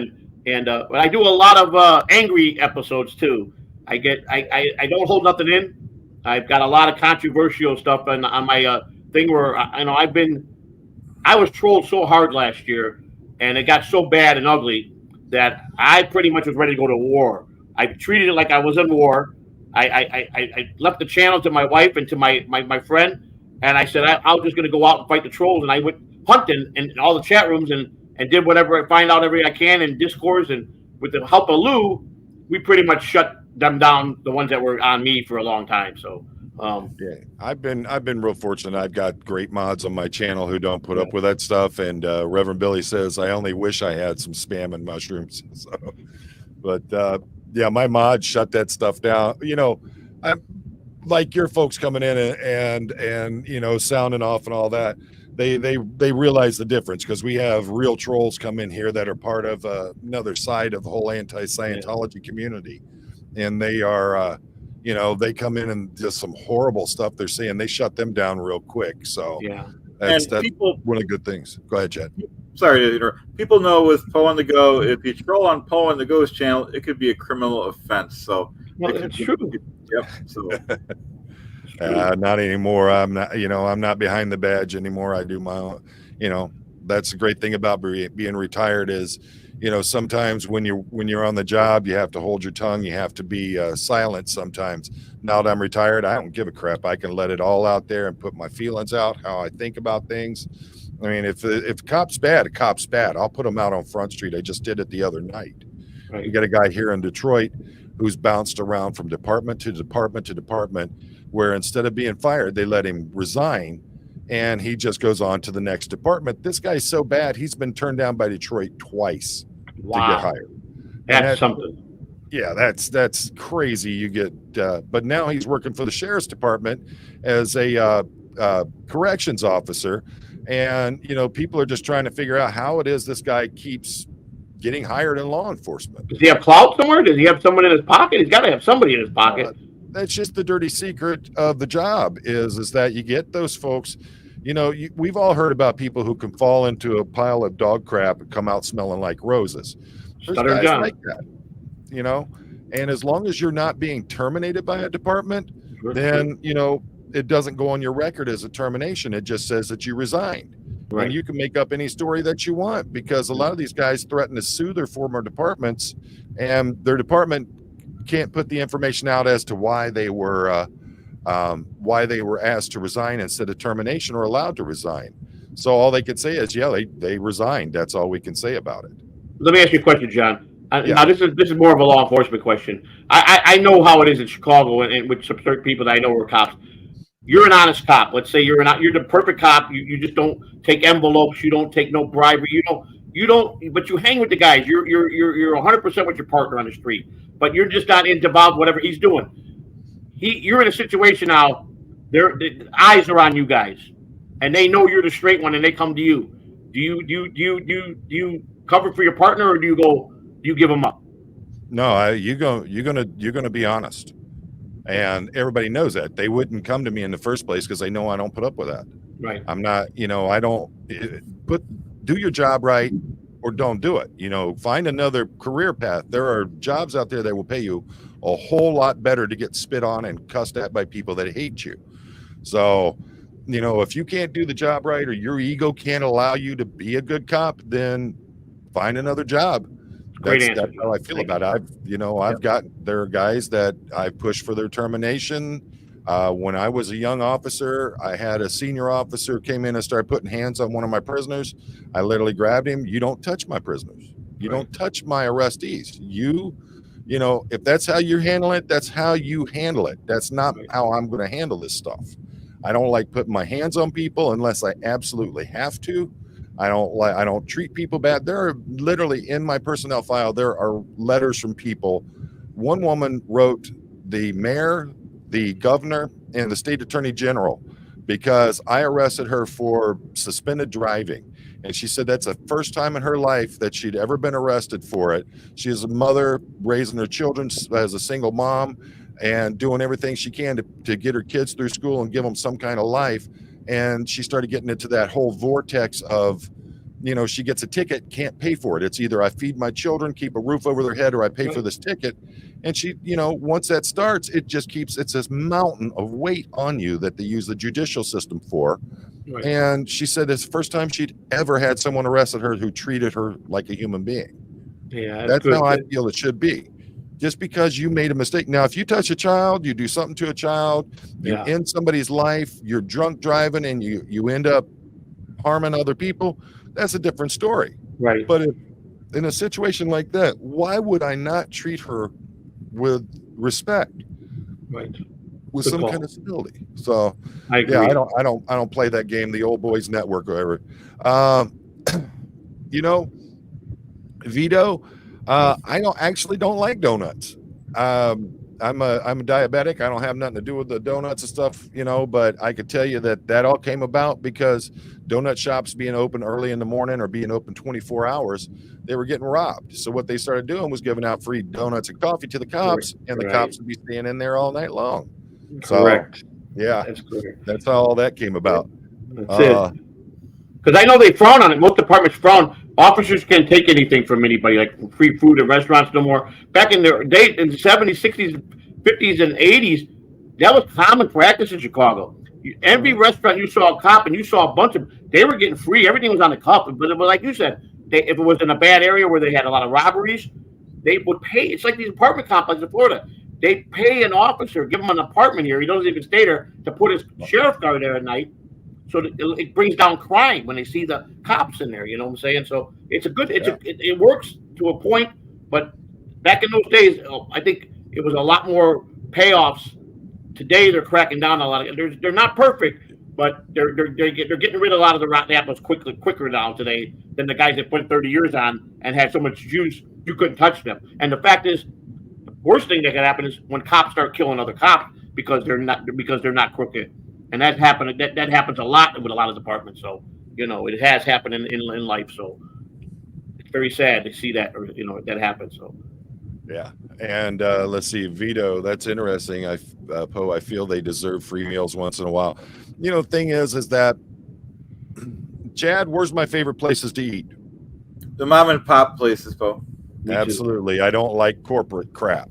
But I do a lot of angry episodes too. I don't hold nothing in. I've got a lot of controversial stuff on my thing where, I was trolled so hard last year. And it got so bad and ugly that I pretty much was ready to go to war. I treated it like I was in war. I left the channel to my wife and to my friend, and I said I was just going to go out and fight the trolls. And I went hunting in all the chat rooms and did whatever I find out I can in Discords. And with the help of Lou, we pretty much shut them down, the ones that were on me for a long time. So. I've been real fortunate. I've got great mods on my channel who don't put up with that stuff. And Reverend Billy says, I only wish I had some spam and mushrooms. So, but my mods shut that stuff down. I'm like your folks coming in and sounding off and all that. They realize the difference because we have real trolls come in here that are part of another side of the whole anti-Scientology community, and they are. They come in and just some horrible stuff they're saying. They shut them down real quick. So that's one of the good things. Go ahead, Chad. Sorry to interrupt. People know with Poe on the Go, if you troll on Poe on the Go's channel, it could be a criminal offense. So it's true. Yep. So not anymore. I'm not. I'm not behind the badge anymore. I do my own. That's the great thing about being retired is. Sometimes when you're on the job, you have to hold your tongue. You have to be silent sometimes. Now that I'm retired, I don't give a crap. I can let it all out there and put my feelings out, how I think about things. I mean, if a cop's bad, a cop's bad. I'll put him out on Front Street. I just did it the other night. Right. We got a guy here in Detroit who's bounced around from department to department to department, where instead of being fired, they let him resign and he just goes on to the next department. This guy's so bad, he's been turned down by Detroit twice to get hired. That's something. Yeah, that's crazy. You get, but now he's working for the sheriff's department as a corrections officer, and people are just trying to figure out how it is this guy keeps getting hired in law enforcement. Does he have clout somewhere? Does he have someone in his pocket? He's got to have somebody in his pocket. That's just the dirty secret of the job is that you get those folks. We've all heard about people who can fall into a pile of dog crap and come out smelling like roses. There's Stutter guys John. like that. And as long as you're not being terminated by a department, then it doesn't go on your record as a termination. It just says that you resigned. Right. And you can make up any story that you want, because a lot of these guys threaten to sue their former departments, and their department can't put the information out as to why they were asked to resign instead of termination or allowed to resign. So all they could say is, yeah, they resigned. That's all we can say about it. Let me ask you a question, John. Now, this is more of a law enforcement question. I know how it is in Chicago and with some certain people that I know are cops. You're an honest cop. Let's say you're the perfect cop. You just don't take envelopes. You don't take no bribery. You don't. But you hang with the guys. You're 100% with your partner on the street. But you're just not involved whatever he's doing. You're in a situation now. The eyes are on you guys, and they know you're the straight one, and they come to you. Do you cover for your partner, or do you give them up? No, you're gonna be honest, and everybody knows that. They wouldn't come to me in the first place because they know I don't put up with that. Right. I'm not. I don't do your job right, or don't do it. Find another career path. There are jobs out there that will pay you a whole lot better to get spit on and cussed at by people that hate you. So, if you can't do the job right, or your ego can't allow you to be a good cop, then find another job. That's how I feel about it. There are guys that I've pushed for their termination. When I was a young officer, I had a senior officer came in and started putting hands on one of my prisoners. I literally grabbed him. You don't touch my prisoners. You don't touch my arrestees. If that's how you handle it, that's how you handle it. That's not how I'm going to handle this stuff. I don't like putting my hands on people unless I absolutely have to. I don't treat people bad. There are literally in my personnel file, there are letters from people. One woman wrote the mayor, the governor, and the state attorney general because I arrested her for suspended driving. And she said that's the first time in her life that she'd ever been arrested for it. She is a mother raising her children as a single mom and doing everything she can to get her kids through school and give them some kind of life. And she started getting into that whole vortex of, she gets a ticket, can't pay for it. It's either I feed my children, keep a roof over their head, or I pay for this ticket. And she, once that starts, it's this mountain of weight on you that they use the judicial system for. Right. And she said it's the first time she'd ever had someone arrested her who treated her like a human being. Yeah, that's how I feel it should be. Just because you made a mistake. Now, if you touch a child, you do something to a child, you end somebody's life, you're drunk driving, and you end up harming other people, that's a different story. Right. But if in a situation like that, why would I not treat her with respect? Right. With some kind of civility. So I agree. I don't play that game, the old boys network or whatever. Vito, I don't like donuts. I'm a diabetic. I don't have nothing to do with the donuts and stuff, but I could tell you that all came about because donut shops being open early in the morning or being open 24 hours, they were getting robbed. So what they started doing was giving out free donuts and coffee to the cops, and the cops would be staying in there all night long. Correct. So, yeah, that's how all that came about. That's it. Because I know they frown on it. Most departments frown. Officers can't take anything from anybody, like free food at restaurants no more. Back in the day, in the 70s, 60s, 50s, and 80s, that was common practice in Chicago. Every restaurant you saw a cop, and you saw a bunch of, they were getting free. Everything was on the cup. But it was like you said, if it was in a bad area where they had a lot of robberies, they would pay. It's like these apartment complexes in Florida. They pay an officer, give him an apartment here. He doesn't even stay there, to put his sheriff car there at night. So it brings down crime when they see the cops in there. You know what I'm saying? So it works to a point. But back in those days, I think it was a lot more payoffs. Today they're cracking down a lot. They're not perfect, but they're getting rid of a lot of the rotten apples quicker now today than the guys that put 30 years on and had so much juice you couldn't touch them. And the fact is, the worst thing that can happen is when cops start killing other cops because they're not crooked, and that happens a lot with a lot of departments. So it has happened in life. So it's very sad to see that, or that happens. So. Yeah. And let's see, Vito, that's interesting. Poe, I feel they deserve free meals once in a while. Thing is that, Chad, where's my favorite places to eat? The mom and pop places, Poe. Absolutely. I don't like corporate crap.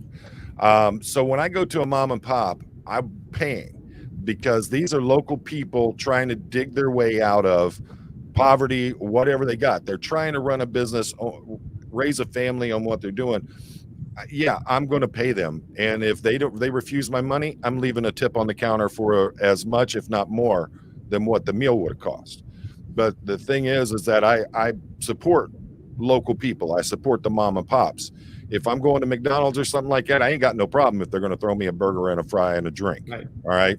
So when I go to a mom and pop, I'm paying because these are local people trying to dig their way out of poverty, whatever they got. They're trying to run a business, raise a family on what they're doing. Yeah, I'm going to pay them. And if they refuse my money, I'm leaving a tip on the counter for as much, if not more, than what the meal would have cost. But the thing is that I support local people. I support the mom and pops. If I'm going to McDonald's or something like that, I ain't got no problem if they're going to throw me a burger and a fry and a drink. Right. All right.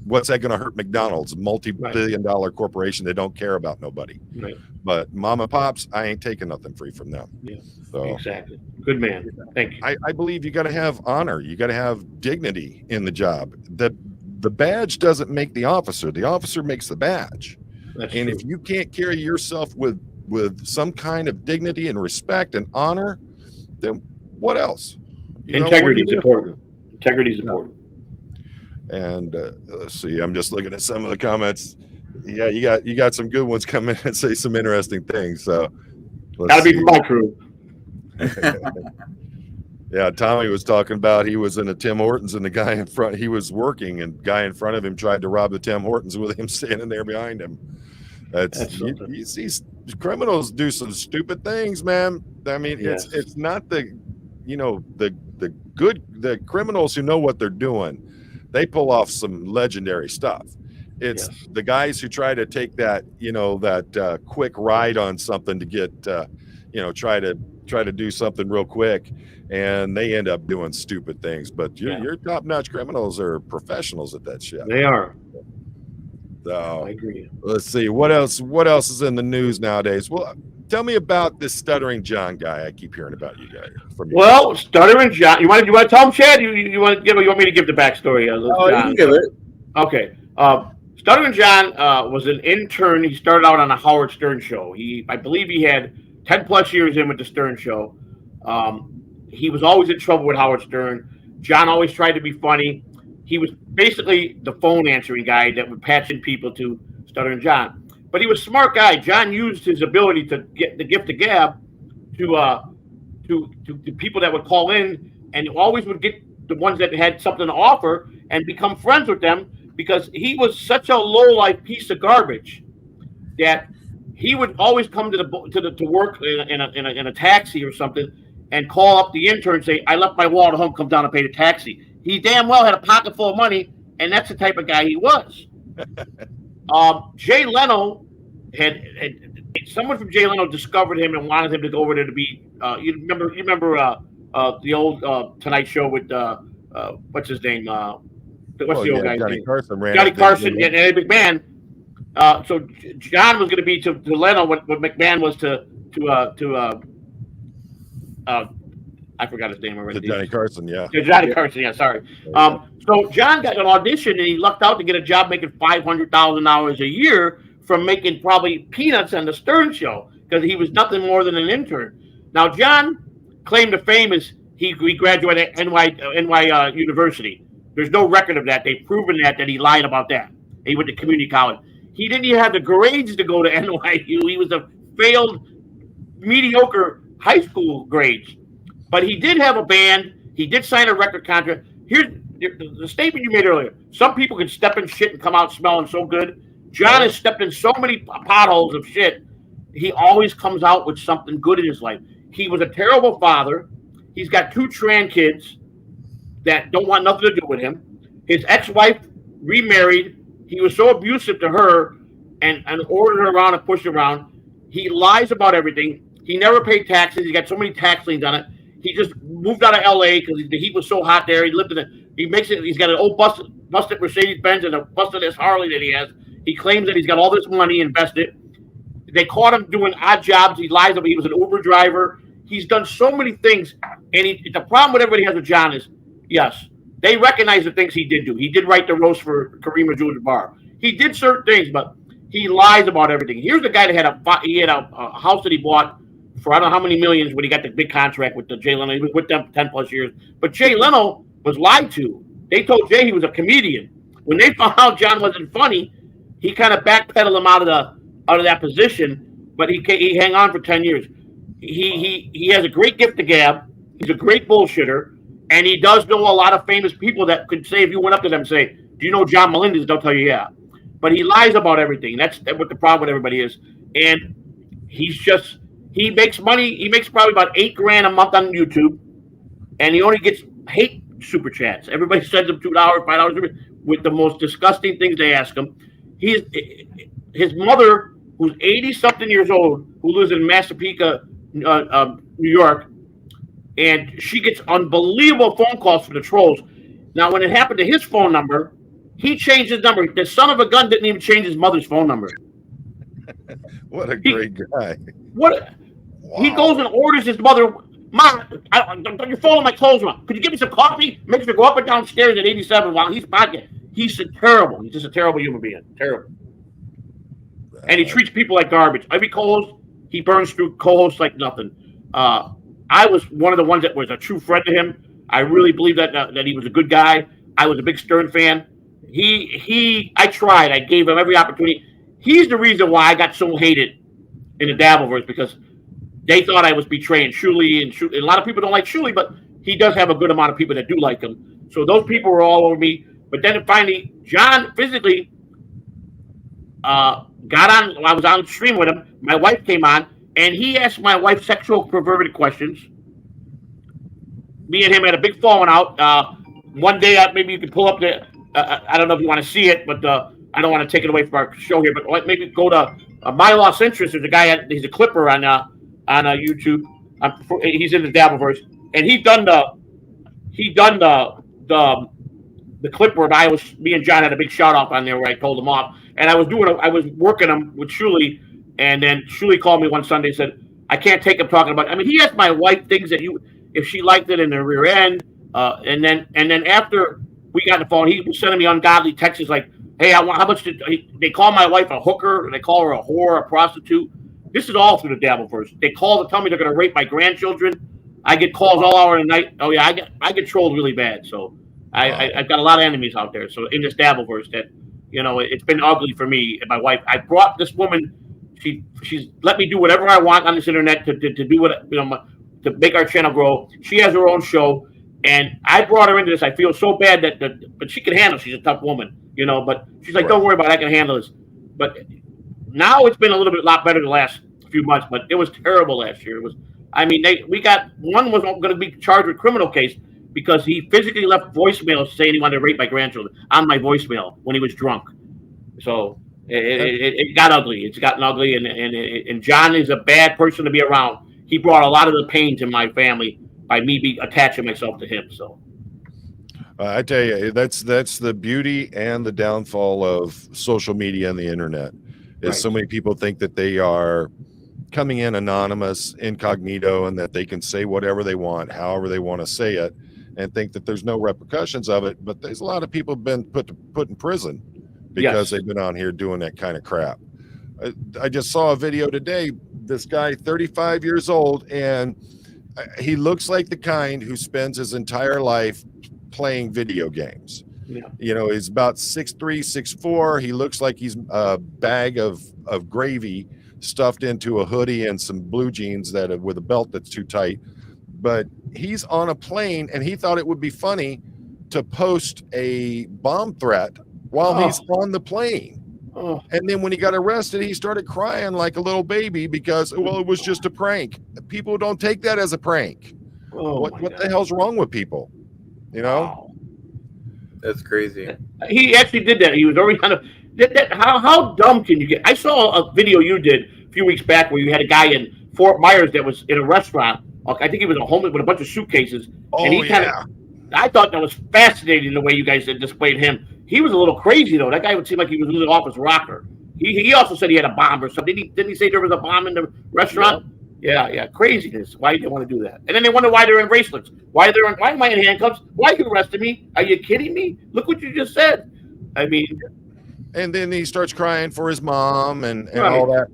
What's that going to hurt McDonald's? Multi-billion-dollar corporation. They don't care about nobody. Right. But mom and pops, I ain't taking nothing free from them. Yeah. So exactly. Good man. Thank you. I believe you got to have honor. You got to have dignity in the job. The badge doesn't make the officer. The officer makes the badge. That's and true. if you can't carry yourself with some kind of dignity and respect and honor, then what else? Integrity is important. Integrity is important. And let's see. I'm just looking at some of the comments. Yeah, you got some good ones coming and say some interesting things. So gotta be from my crew. Yeah, Tommy was talking about he was in a Tim Hortons and the guy in front, he was working and guy in front of him tried to rob the Tim Hortons with him standing there behind him. You see criminals do some stupid things, man. I mean, yes. it's not the criminals who know what they're doing. They pull off some legendary stuff. It's the guys who try to take that, that quick ride on something to get, try to do something real quick, and they end up doing stupid things. But your top-notch criminals are professionals at that shit. They are. So I agree. Let's see what else is in the news nowadays. Well, tell me about this Stuttering John guy. I keep hearing about you guys. Well, Stuttering John. You want to tell him, Chad? You want me to give the backstory? You can give it. Okay. Stuttering John was an intern. He started out on a Howard Stern show. I believe he had 10 plus years in with the Stern show. He was always in trouble with Howard Stern. John always tried to be funny. He was basically the phone answering guy that would patch in people to Stuttering John. But he was a smart guy. John used his ability to get the gift of gab to people that would call in, and always would get the ones that had something to offer and become friends with them, because he was such a low-life piece of garbage that he would always come to work in a taxi or something and call up the intern and say, "I left my wallet at home, come down and pay the taxi." He damn well had a pocket full of money, and that's the type of guy he was. Jay Leno had someone from Jay Leno discovered him and wanted him to go over there to be. You remember the old Tonight Show with what's his name? What's the old guy's Johnny name? Carson. Johnny Carson and Eddie McMahon. So John was going to be to Leno what McMahon was to I forgot his name already. Johnny Carson, Johnny Carson, sorry. So John got an audition and he lucked out to get a job making $500,000 a year from making probably peanuts on the Stern show, because he was nothing more than an intern. Now John claimed to fame is he graduated at NY University. There's no record of that. They've proven that he lied about that. He went to community college. He didn't even have the grades to go to NYU. He was a failed, mediocre high school grades. But he did have a band. He did sign a record contract. Here's the statement you made earlier. Some people can step in shit and come out smelling so good. John has stepped in so many potholes of shit. He always comes out with something good in his life. He was a terrible father. He's got 2 trans kids that don't want nothing to do with him. His ex-wife remarried. He was so abusive to her and ordered her around and pushed her around. He lies about everything. He never paid taxes. He got so many tax liens on it. He just moved out of L.A. because the heat was so hot there. He lived in it. He's got an old busted Mercedes-Benz and a busted Harley that he has. He claims that he's got all this money invested. They caught him doing odd jobs. He lies about he was an Uber driver. He's done so many things. And the problem with everybody has with John is, yes, they recognize the things he did do. He did write the roast for Kareem Abdul-Jabbar. He did certain things, but he lies about everything. Here's a guy that had a house that he bought for I don't know how many millions when he got the big contract with the Jay Leno. He was with them 10 plus years. But Jay Leno was lied to. They told Jay he was a comedian. When they found out John wasn't funny, he kind of backpedaled him out of that position. But he hang on for 10 years. He has a great gift to gab. He's a great bullshitter, and he does know a lot of famous people that could say if you went up to them and say, "Do you know John Melendez?" They'll tell you, "Yeah." But he lies about everything. That's what the problem with everybody is. And he makes money. He makes probably about $8,000 a month on YouTube, and he only gets hate super chats. Everybody sends him $2, $5 with the most disgusting things they ask him. His mother, who's 80-something years old, who lives in Massapequa, New York, and she gets unbelievable phone calls from the trolls. Now, when it happened to his phone number, he changed his number. The son of a gun didn't even change his mother's phone number. What a great guy. Wow. He goes and orders his mother, "Mom, your phone on my clothes, Mom. Could you give me some coffee?" Makes her go up and down stairs at 87 while he's podcasting. He's terrible. He's just a terrible human being. Terrible. And he treats people like garbage. Every co-host, he burns through co-hosts like nothing. I was one of the ones that was a true friend to him. I really believe that he was a good guy. I was a big Stern fan. I tried. I gave him every opportunity. He's the reason why I got so hated in the Dabbleverse, because they thought I was betraying Shuley, and a lot of people don't like Shuley, but he does have a good amount of people that do like him. So those people were all over me. But then finally, John physically got on. I was on stream with him. My wife came on, and he asked my wife sexual perverted questions. Me and him had a big falling out. One day, maybe you could pull up the. I don't know if you want to see it, but I don't want to take it away from our show here. But maybe go to My Lost Interest. There's a guy. He's a clipper on YouTube. He's in the Dabbleverse, and he done the clip where me and John had a big shout off on there where I told him off, and I was working him with Shuley, and then Shuley called me one Sunday and said, "I can't take him talking about." I mean, he asked my wife things that if she liked it in the rear end, and then after we got on the phone, he was sending me ungodly texts like, "Hey, how much did they call my wife a hooker? They call her a whore, a prostitute." This is all through the Dabbleverse. They call to tell me they're going to rape my grandchildren. I get calls all hour of the night. Oh yeah, I get trolled really bad. So I've got a lot of enemies out there. So in this Dabbleverse, that it's been ugly for me and my wife. I brought this woman. She's let me do whatever I want on this internet to do what to make our channel grow. She has her own show, and I brought her into this. I feel so bad but she can handle. She's a tough woman, But she's like, "Don't worry about it. I can handle this." But now it's been a lot better the last few months. But it was terrible last year. It was. I mean, one was going to be charged with criminal case because he physically left voicemails saying he wanted to rape my grandchildren on my voicemail when he was drunk. So it got ugly. It's gotten ugly, and John is a bad person to be around. He brought a lot of the pain to my family by me attaching myself to him. So I tell you, that's the beauty and the downfall of social media and the internet. Is right. So many people think that they are coming in anonymous, incognito, and that they can say whatever they want, however they want to say it, and think that there's no repercussions of it. But there's a lot of people been put in prison because they've been on here doing that kind of crap. I just saw a video today. This guy, 35 years old, and he looks like the kind who spends his entire life playing video games. Yeah. He's about 6'3", 6'4". He looks like he's a bag of gravy stuffed into a hoodie and some blue jeans with a belt that's too tight. But he's on a plane, and he thought it would be funny to post a bomb threat while he's on the plane. Oh. And then when he got arrested, he started crying like a little baby because, it was just a prank. People don't take that as a prank. What the hell's wrong with people? Wow. That's crazy. He actually did that. He was already kind of how dumb can you get? I saw a video you did a few weeks back where you had a guy in Fort Myers that was in a restaurant I think he was a homeless with a bunch of suitcases. Oh, and he yeah. I thought that was fascinating the way you guys had displayed him. He was a little crazy though. That guy would seem like he was losing off his rocker. He also said he had a bomb or something. Didn't he say there was a bomb in the restaurant? Yeah, craziness. Why did they want to do that? And then they wonder why they're in bracelets. Why am I in handcuffs? Why are you arresting me? Are you kidding me? Look what you just said. I mean, and then he starts crying for his mom and Right. all that.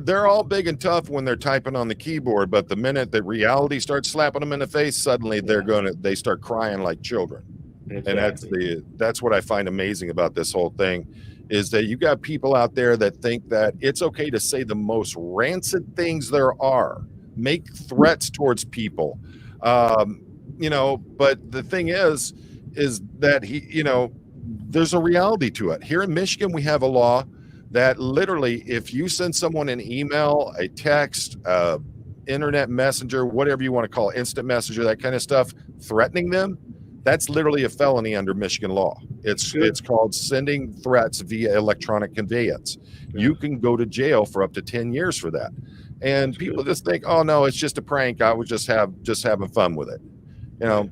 They're all big and tough when they're typing on the keyboard, but the minute that reality starts slapping them in the face, suddenly they start crying like children. exactly. And that's what I find amazing about this whole thing, is that you got people out there that think that it's okay to say the most rancid things there are, make threats towards people, but the thing is that there's a reality to it. Here in Michigan, we have a law that literally, if you send someone an email, a text, internet messenger, whatever you want to call it, instant messenger, that kind of stuff, threatening them, that's literally a felony under Michigan law. It's called sending threats via electronic conveyance. You can go to jail for up to 10 years for that. And people just think, oh no, it's just a prank. I was just having fun with it.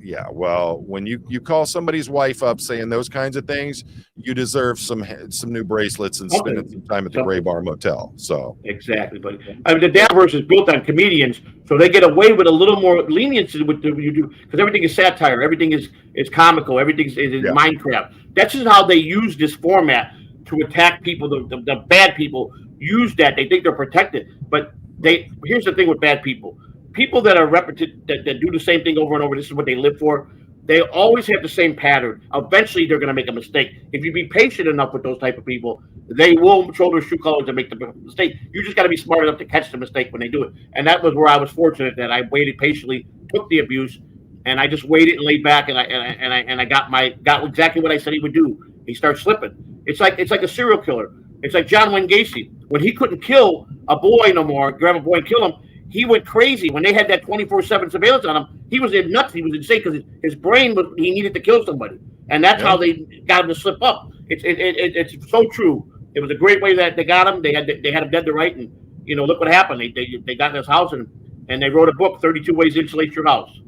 Yeah, well, when you call somebody's wife up saying those kinds of things, you deserve some new bracelets and spending some time at the Gray Bar Motel. So exactly, but I mean, the Dataverse is built on comedians, so they get away with a little more leniency with you do, because everything is satire, everything is comical, everything is Minecraft. That's just how they use this format to attack people. The bad people use that. They think they're protected, but here's the thing with bad people. People that are repetitive, that do the same thing over and over, this is what they live for, they always have the same pattern. Eventually, they're going to make a mistake. If you be patient enough with those type of people, they will show their true colors and make the mistake. You just got to be smart enough to catch the mistake when they do it. And that was where I was fortunate that I waited patiently, took the abuse, and I just waited and laid back, and I got exactly what I said he would do. He starts slipping. It's like a serial killer. It's like John Wayne Gacy. When he couldn't kill a boy no more, grab a boy and kill him, he went crazy. When they had that 24/7 surveillance on him, he was nuts. He was insane because his brain he needed to kill somebody, and that's how they got him to slip up. It's so true. It was a great way that they got him. They had him dead to right, and look what happened. They got in his house and they wrote a book, 32 Ways to Insulate Your House.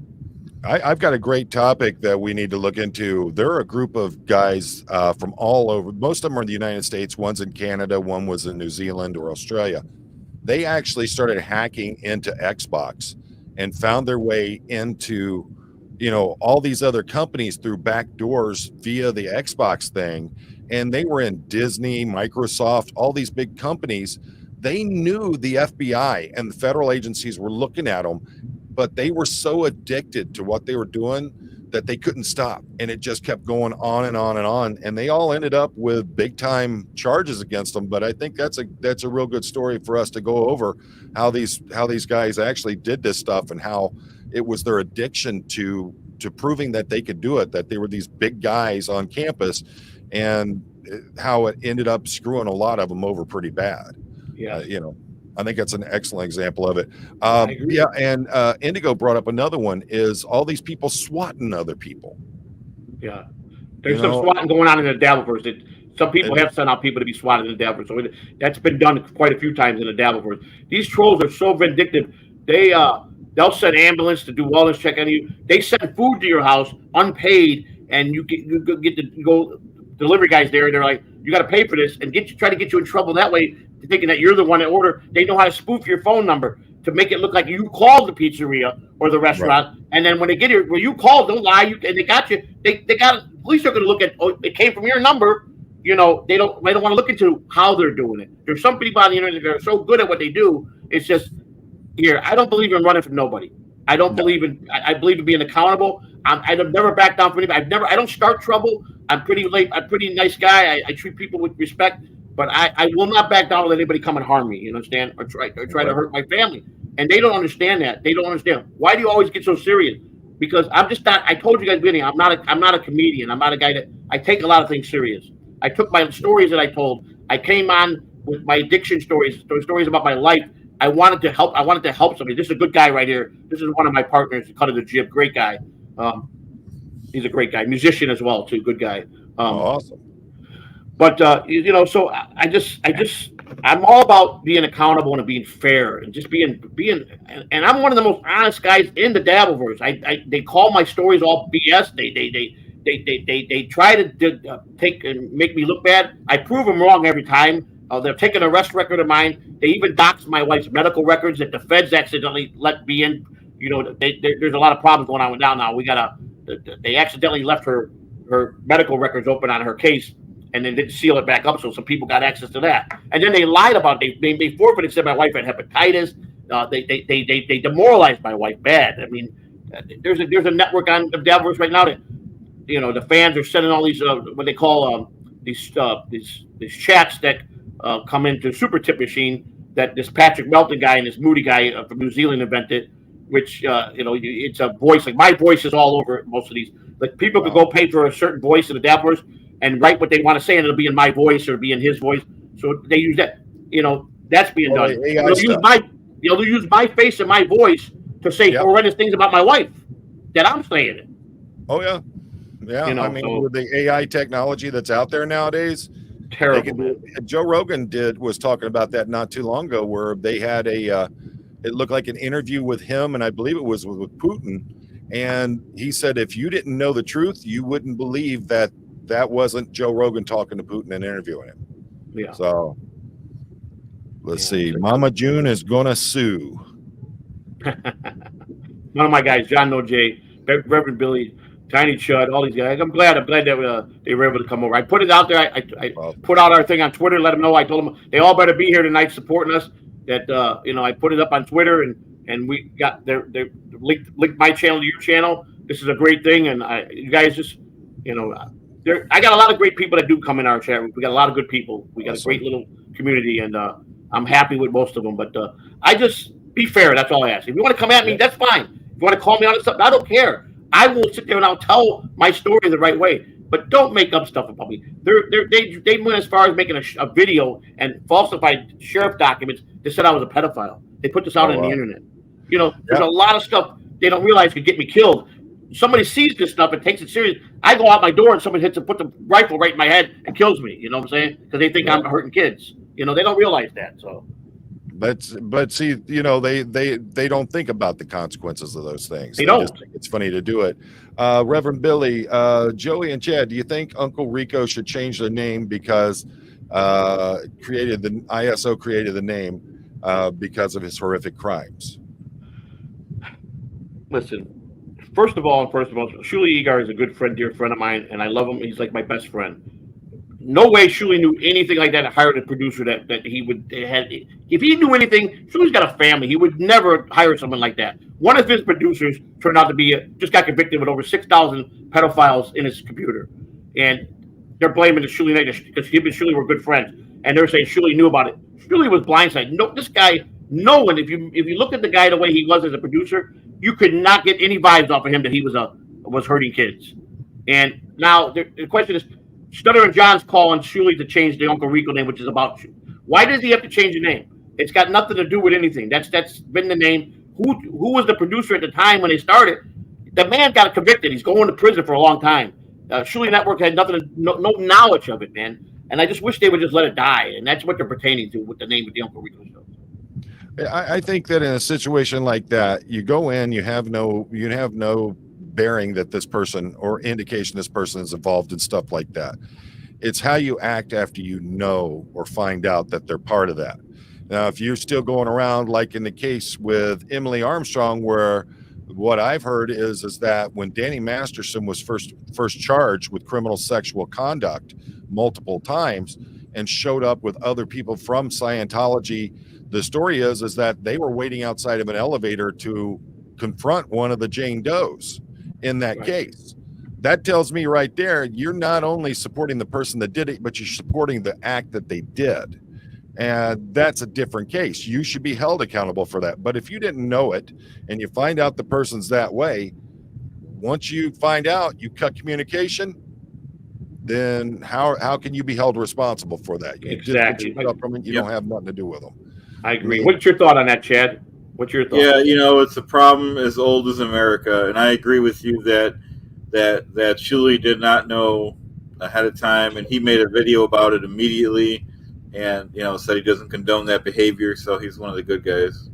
I've got a great topic that we need to look into. There are a group of guys from all over. Most of them are in the United States. One's in Canada. One was in New Zealand or Australia. They actually started hacking into Xbox and found their way into, all these other companies through back doors via the Xbox thing. And they were in Disney, Microsoft, all these big companies. They knew the FBI and the federal agencies were looking at them, but they were so addicted to what they were doing that they couldn't stop. And it just kept going on and on and on. And they all ended up with big time charges against them. But I think that's a real good story for us to go over how these guys actually did this stuff and how it was their addiction to proving that they could do it, that they were these big guys on campus, and how it ended up screwing a lot of them over pretty bad. Yeah. I think that's an excellent example of it. And Indigo brought up another one, is all these people swatting other people. Yeah. There's some swatting going on in the Dabbleverse. Some people have sent out people to be swatted in the Dabbleverse. So that's been done quite a few times in the Dabbleverse. These trolls are so vindictive. They'll send ambulance to do wellness check on you. They send food to your house unpaid, and you get to go. Delivery guys there, and they're like, you got to pay for this, and try to get you in trouble that way, thinking that you're the one that ordered. They know how to spoof your phone number to make it look like you called the pizzeria or the restaurant, right. And then when they get here, well, you called, don't lie, and they got you. They got police are going to look at, oh, it came from your number. They don't want to look into how they're doing it. There's some people on the internet that are so good at what they do. It's just here. I don't believe in running from nobody. I don't believe in. I believe in being accountable. I've never backed down from anybody. I don't start trouble. I'm pretty nice guy. I treat people with respect, but I will not back down and let anybody come and harm me. You understand? Or try to hurt my family. And they don't understand that. They don't understand. Why do you always get so serious? Because I'm just not. I told you guys, beginning. I'm not a comedian. I'm not a guy that I take a lot of things serious. I took my stories that I told. I came on with my addiction stories about my life. I wanted to help somebody. This is a good guy right here. This is one of my partners, Cut of the Jib. Great guy. He's a great guy, musician as well too. Good guy. Awesome. But so I just I'm all about being accountable and being fair and just being and I'm one of the most honest guys in the Dabbleverse. They call my stories all BS. They try to take and make me look bad. I prove them wrong every time. They're taking an arrest record of mine. They even doxed my wife's medical records that the feds accidentally let me in. You know, there's a lot of problems going on with now. They accidentally left her medical records open on her case, and then didn't seal it back up, so some people got access to that. And then they lied about it. They forfeited, said my wife had hepatitis. They demoralized my wife bad. I mean, there's a network on the Dabbleverse right now that, you know, the fans are sending all these what they call these chats that come into Super Tip Machine that this Patrick Melton guy and this Moody guy from New Zealand invented, which it's a voice. Like, my voice is all over most of these. Like, people could go pay for a certain voice in the Dabbleverse and write what they want to say, and it'll be in my voice or be in his voice. So they use that. You know, that's being done. They'll use my face and my voice to say horrendous things about my wife that I'm saying it. Oh yeah. Yeah, you know, I mean, with the AI technology that's out there nowadays, terrible. Joe Rogan was talking about that not too long ago, where they had it looked like an interview with him, and I believe it was with Putin, and he said if you didn't know the truth, you wouldn't believe that wasn't Joe Rogan talking to Putin and interviewing him. Yeah. So let's see. Mama June is gonna sue. One of my guys, John No J, Reverend Billy, Tiny Chud, all these guys. I'm glad that they were able to come over. I put it out there. I put out our thing on Twitter, let them know. I told them they all better be here tonight supporting us. That I put it up on Twitter, and we got their linked my channel to your channel. This is a great thing, and you guys just I got a lot of great people that do come in our chat. We got a lot of good people. We got a great little community, and I'm happy with most of them. But I just be fair. That's all I ask. If you want to come at me, that's fine. If you want to call me on something, I don't care. I will sit there and I'll tell my story the right way, but don't make up stuff about me. They went as far as making a video and falsified sheriff documents that said I was a pedophile. They put this out on the internet. You know, there's a lot of stuff they don't realize could get me killed. Somebody sees this stuff and takes it serious. I go out my door and someone put the rifle right in my head and kills me. You know what I'm saying? Because they think I'm hurting kids. You know, they don't realize that. So. But see, they don't think about the consequences of those things. They don't. Just think it's funny to do it. Reverend Billy, Joey, and Chad, do you think Uncle Rico should change the name because ISO created the name because of his horrific crimes? Listen, first of all, Shuli Egar is a good friend, dear friend of mine, and I love him. He's like my best friend. No way Shuli knew anything like that. Hired a producer that he would have. If he knew anything, Shuli's got a family. He would never hire someone like that. One of his producers turned out to be just got convicted with over 6,000 pedophiles in his computer, and they're blaming the Shuli because him and Shuli were good friends, and they're saying Shuli knew about it. Shuli was blindsided. No, this guy. No one. If you look at the guy the way he was as a producer, you could not get any vibes off of him that he was hurting kids. And now the question is. Stutter and John's calling Shuli to change the Uncle Rico name, which is about you. Why does he have to change the name? It's got nothing to do with anything. That's been the name. Who was the producer at the time when they started? The man got convicted. He's going to prison for a long time. Shuli Network had no knowledge of it, man. And I just wish they would just let it die. And that's what they're pertaining to with the name of the Uncle Rico show. I think that in a situation like that, you go in, you have no bearing that this person or indication this person is involved in stuff like that. It's how you act after you know or find out that they're part of that. Now, if you're still going around like in the case with Emily Armstrong, where what I've heard is that when Danny Masterson was first charged with criminal sexual conduct multiple times and showed up with other people from Scientology, the story is that they were waiting outside of an elevator to confront one of the Jane Does in that case. That tells me right there, you're not only supporting the person that did it, but you're supporting the act that they did. And that's a different case. You should be held accountable for that. But if you didn't know it and you find out the person's that way, once you find out, you cut communication, then how can you be held responsible for that? You exactly. You don't have nothing to do with them. I agree. What's your thought on that, Chad? What's your thought? Yeah, it's a problem as old as America, and I agree with you that Shuli did not know ahead of time, and he made a video about it immediately, and said he doesn't condone that behavior. So he's one of the good guys.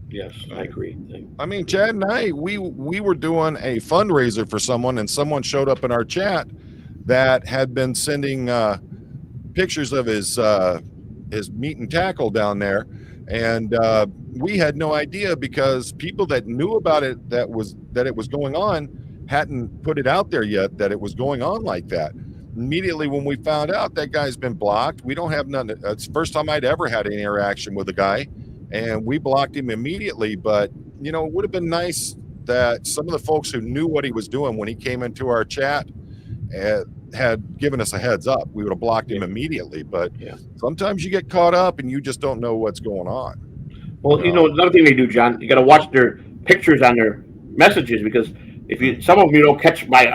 Yes, I agree. I mean, Chad and I, we were doing a fundraiser for someone, and someone showed up in our chat that had been sending pictures of his meat and tackle down there, and we had no idea because people that knew about it that it was going on hadn't put it out there yet that it was going on like that. Immediately when we found out, that guy's been blocked. We don't have none. It's the first time I'd ever had any interaction with a guy, and we blocked him immediately. But it would have been nice that some of the folks who knew what he was doing when he came into our chat had given us a heads up. We would have blocked him immediately. But sometimes you get caught up and you just don't know what's going on. Well, another thing they do, John, you got to watch their pictures on their messages, because some of them you don't catch by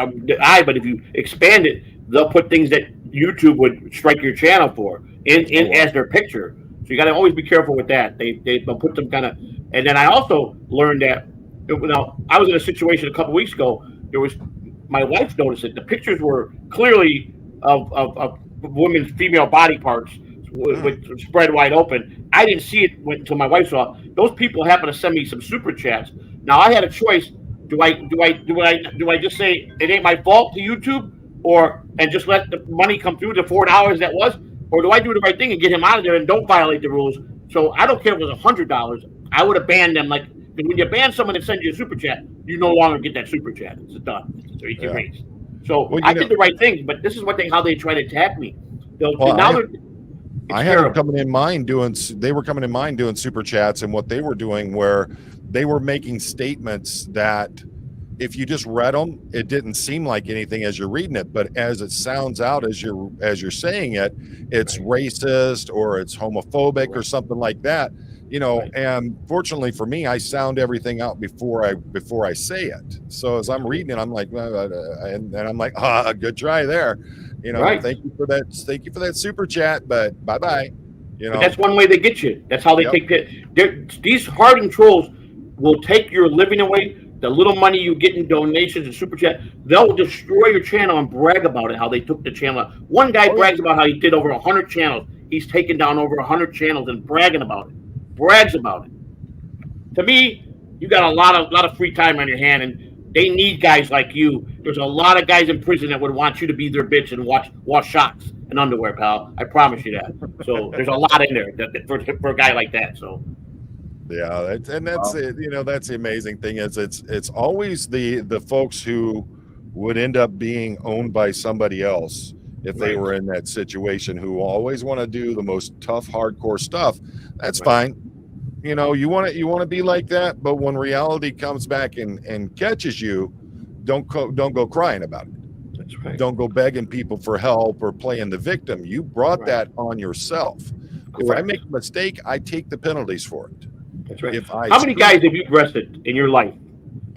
eye, but if you expand it, they'll put things that YouTube would strike your channel for as their picture. So you got to always be careful with that. They'll put them kind of. And then I also learned that I was in a situation a couple weeks ago. My wife noticed it. The pictures were clearly of women's female body parts with spread wide open. I didn't see it until my wife saw it. Those people happened to send me some super chats. Now I had a choice. Do I just say it ain't my fault to YouTube, and just let the money come through, the $4 that was, or do I do the right thing and get him out of there and don't violate the rules? So I don't care if it was $100. I would have banned them. Like, when you ban someone that sends you a super chat, you no longer get that super chat. It's done. It's erased. So I did the right thing, but this is how they try to attack me. I had them coming in mind doing super chats, and what they were doing where they were making statements that if you just read them, it didn't seem like anything as you're reading it, but as it sounds out as you're saying it, it's racist or it's homophobic or something like that. And fortunately for me, I sound everything out before I say it. So as I'm reading it, I'm like, and I'm like, good try there. Thank you for that super chat, but bye-bye. But that's one way they get you. That's how they take it. These hardened trolls will take your living away. The little money you get in donations and super chat, they'll destroy your channel and brag about it, how they took the channel. One guy brags about how he did over 100 channels. He's taken down over 100 channels and brags about it. To me, you got a lot of free time on your hand, and they need guys like you. There's a lot of guys in prison that would want you to be their bitch and wash socks and underwear, pal. I promise you that. So there's a lot in there for a guy like that. So. Yeah, that's it. That's the amazing thing is it's always the folks who would end up being owned by somebody else if they were in that situation, who always want to do the most tough, hardcore stuff. That's fine. You want to be like that, but when reality comes back and catches you, don't go crying about it. That's right. Don't go begging people for help or playing the victim. You brought that on yourself. Correct. If I make a mistake, I take the penalties for it. That's right. How many guys have you arrested in your life?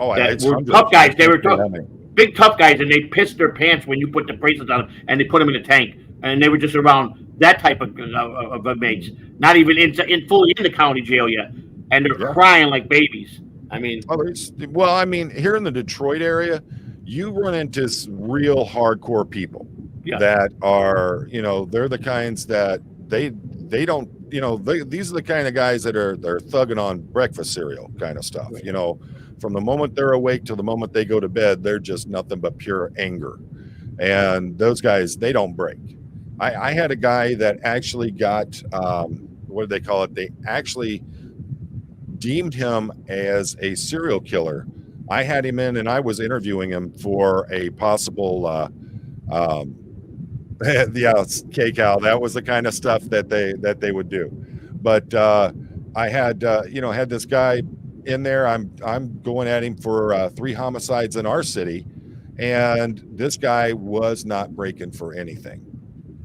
Oh, that were tough guys. They were big tough guys, and they pissed their pants when you put the bracelets on them, and they put them in a tank, and they were just around that type of inmates, not even fully in the county jail yet, and they're crying like babies. I mean, here in the Detroit area, you run into real hardcore people that are, they're the kinds that they don't. These are the kind of guys that they're thugging on breakfast cereal kind of stuff. Right. From the moment they're awake to the moment they go to bed, they're just nothing but pure anger. And those guys, they don't break. I had a guy that actually got, what do they call it? They actually deemed him as a serial killer. I had him in and I was interviewing him for a possible, K-Cal. That was the kind of stuff that they would do. But I had had this guy in there. I'm going at him for 3 homicides in our city, and this guy was not breaking for anything.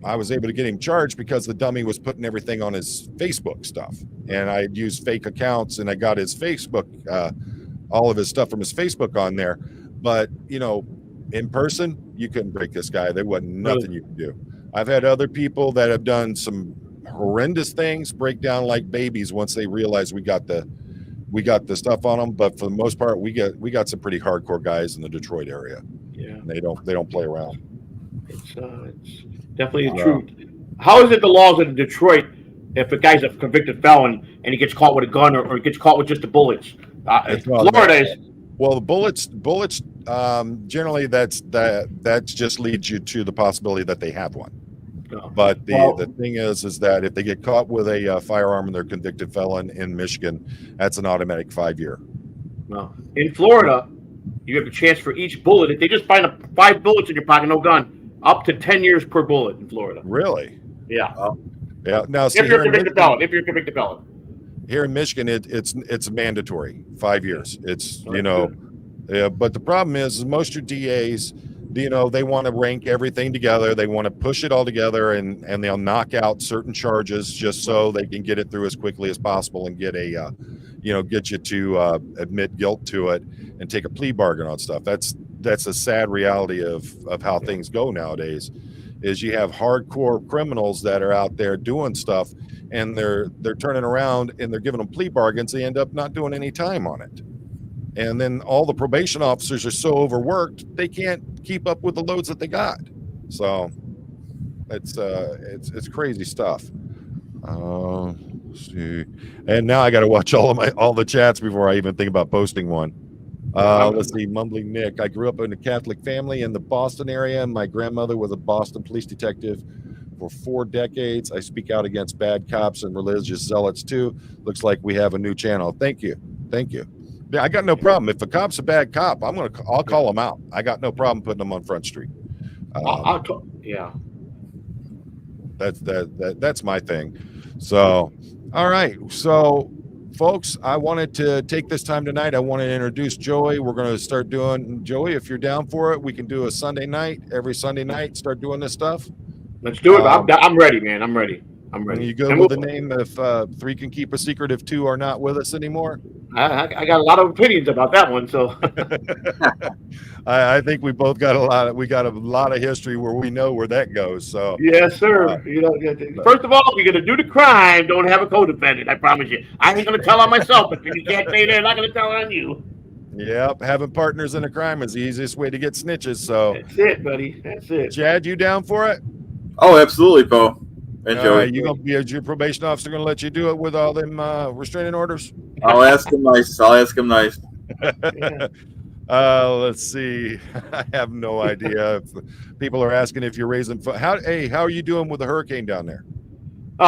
I was able to get him charged because the dummy was putting everything on his Facebook stuff, and I used fake accounts, and I got his Facebook, all of his stuff from his Facebook on there. But in person, you couldn't break this guy. There wasn't nothing you could do. I've had other people that have done some horrendous things break down like babies once they realize we got the stuff on them. But for the most part, we got some pretty hardcore guys in the Detroit area. Yeah, and they don't play around. It's definitely the truth. How is it the laws in Detroit if a guy's a convicted felon and he gets caught with a gun or gets caught with just the bullets. Florida is. Well, the bullets. Generally, that just leads you to the possibility that they have one. But the thing is that if they get caught with a firearm and they're convicted felon in Michigan, that's an automatic 5-year. No. In Florida, you have a chance for each bullet. If they just find 5 bullets in your pocket, no gun, up to 10 years per bullet in Florida. Really? Yeah. Yeah. Now, if you're a convicted felon, here in Michigan, it's mandatory 5 years. It's yeah. But the problem is most of your DAs, they want to rank everything together. They want to push it all together, and they'll knock out certain charges just so they can get it through as quickly as possible and get get you to admit guilt to it and take a plea bargain on stuff. That's a sad reality of how things go nowadays. Is you have hardcore criminals that are out there doing stuff, and they're turning around and they're giving them plea bargains. They end up not doing any time on it. And then all the probation officers are so overworked, they can't keep up with the loads that they got. So it's crazy stuff. Let's see. And now I got to watch all the chats before I even think about posting one. Let's see. Mumbling Nick. I grew up in a Catholic family in the Boston area, and my grandmother was a Boston police detective for 4 decades. I speak out against bad cops and religious zealots too. Looks like we have a new channel. Thank you. Yeah, I got no problem. If a cop's a bad cop, I'll call him out. I got no problem putting them on Front Street. Yeah. That's my thing. So, all right. So, folks, I wanted to take this time tonight. I want to introduce Joey. We're going to start doing, Joey, if you're down for it, we can do a Sunday night, every Sunday night, start doing this stuff. Let's do it. I'm ready, man. I'm ready. You good with the name if 3 can keep a secret if 2 are not with us anymore? I got a lot of opinions about that one. So I think we both got a lot of history where we know where that goes. So yes, sir. First of all, if you're gonna do the crime, don't have a co-defendant. I promise you. I ain't gonna tell on myself, but you can't say they're not gonna tell on you. Yep, having partners in a crime is the easiest way to get snitches. So that's it, buddy. That's it. Chad, you down for it? Oh, absolutely, Poe. Enjoy. Your probation officer going to let you do it with all them restraining orders? I'll ask him nice. Let's see. I have no idea. People are asking if you're raising. How are you doing with the hurricane down there?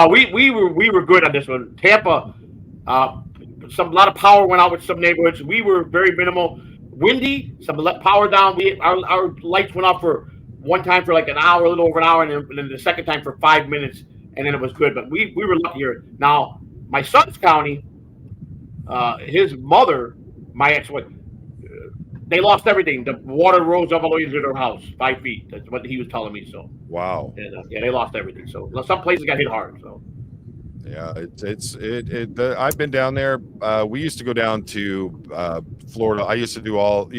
We were good on this one. Tampa, a lot of power went out with some neighborhoods. We were very minimal. Windy, some power down. Our lights went off for one time for like an hour, a little over an hour, and then the second time for 5 minutes, and then it was good. But we were lucky here. Now, my son's county, his mother, my ex-wife, they lost everything. The water rose up all the way into their house, 5 feet. That's what he was telling me. So wow, and, they lost everything. So some places got hit hard. So yeah, I've been down there. We used to go down to Florida. I used to do all.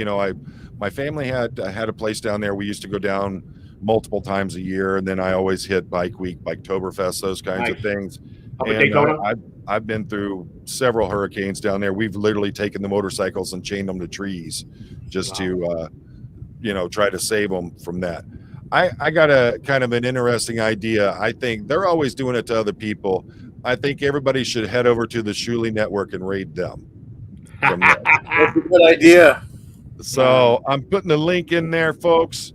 My family had a place down there. We used to go down multiple times a year, and then I always hit Bike Week, Biketoberfest, those kinds of things. And I've been through several hurricanes down there. We've literally taken the motorcycles and chained them to trees just to, try to save them from that. I got a kind of an interesting idea. I think they're always doing it to other people. I think everybody should head over to the Shuley Network and raid them. That's a good idea. So I'm putting the link in there, folks.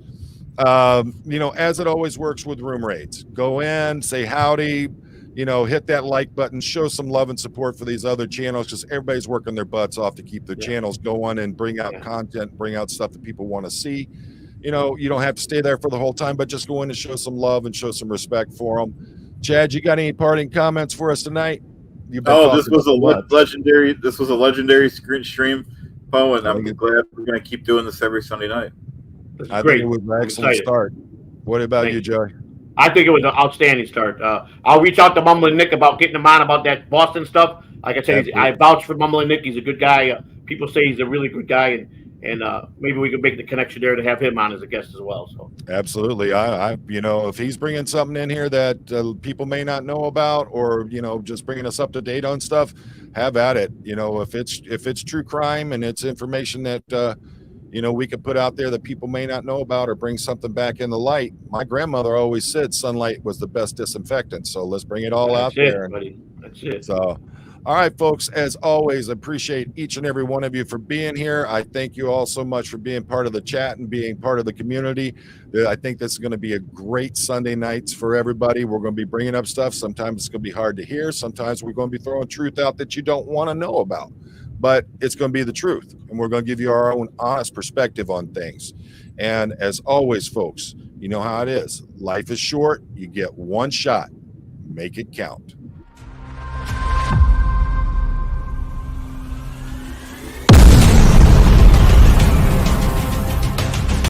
As it always works with room raids, go in, say howdy, hit that like button, show some love and support for these other channels, because everybody's working their butts off to keep their channels going and bring out content, bring out stuff that people want to see. You don't have to stay there for the whole time, but just go in and show some love and show some respect for them. Chad, you got any parting comments for us tonight? This was a legendary stream, Poe, and I'm glad we're going to keep doing this every Sunday night. I think it was an excellent start. What about you, Joey? I think it was an outstanding start. I'll reach out to Mumbling Nick about getting him on about that Boston stuff. Like I said, I vouch for Mumbling Nick. He's a good guy. People say he's a really good guy, and maybe we can make the connection there to have him on as a guest as well. So absolutely, I if he's bringing something in here that people may not know about, or just bringing us up to date on stuff, have at it. If it's true crime and it's information that we could put out there that people may not know about or bring something back in the light. My grandmother always said sunlight was the best disinfectant. So let's bring it all out there. Buddy. That's it. So, all right, folks, as always, appreciate each and every one of you for being here. I thank you all so much for being part of the chat and being part of the community. I think this is going to be a great Sunday nights for everybody. We're going to be bringing up stuff. Sometimes it's going to be hard to hear. Sometimes we're going to be throwing truth out that you don't want to know about, but it's going to be the truth. And we're going to give you our own honest perspective on things. And as always, folks, you know how it is. Life is short. You get one shot. Make it count.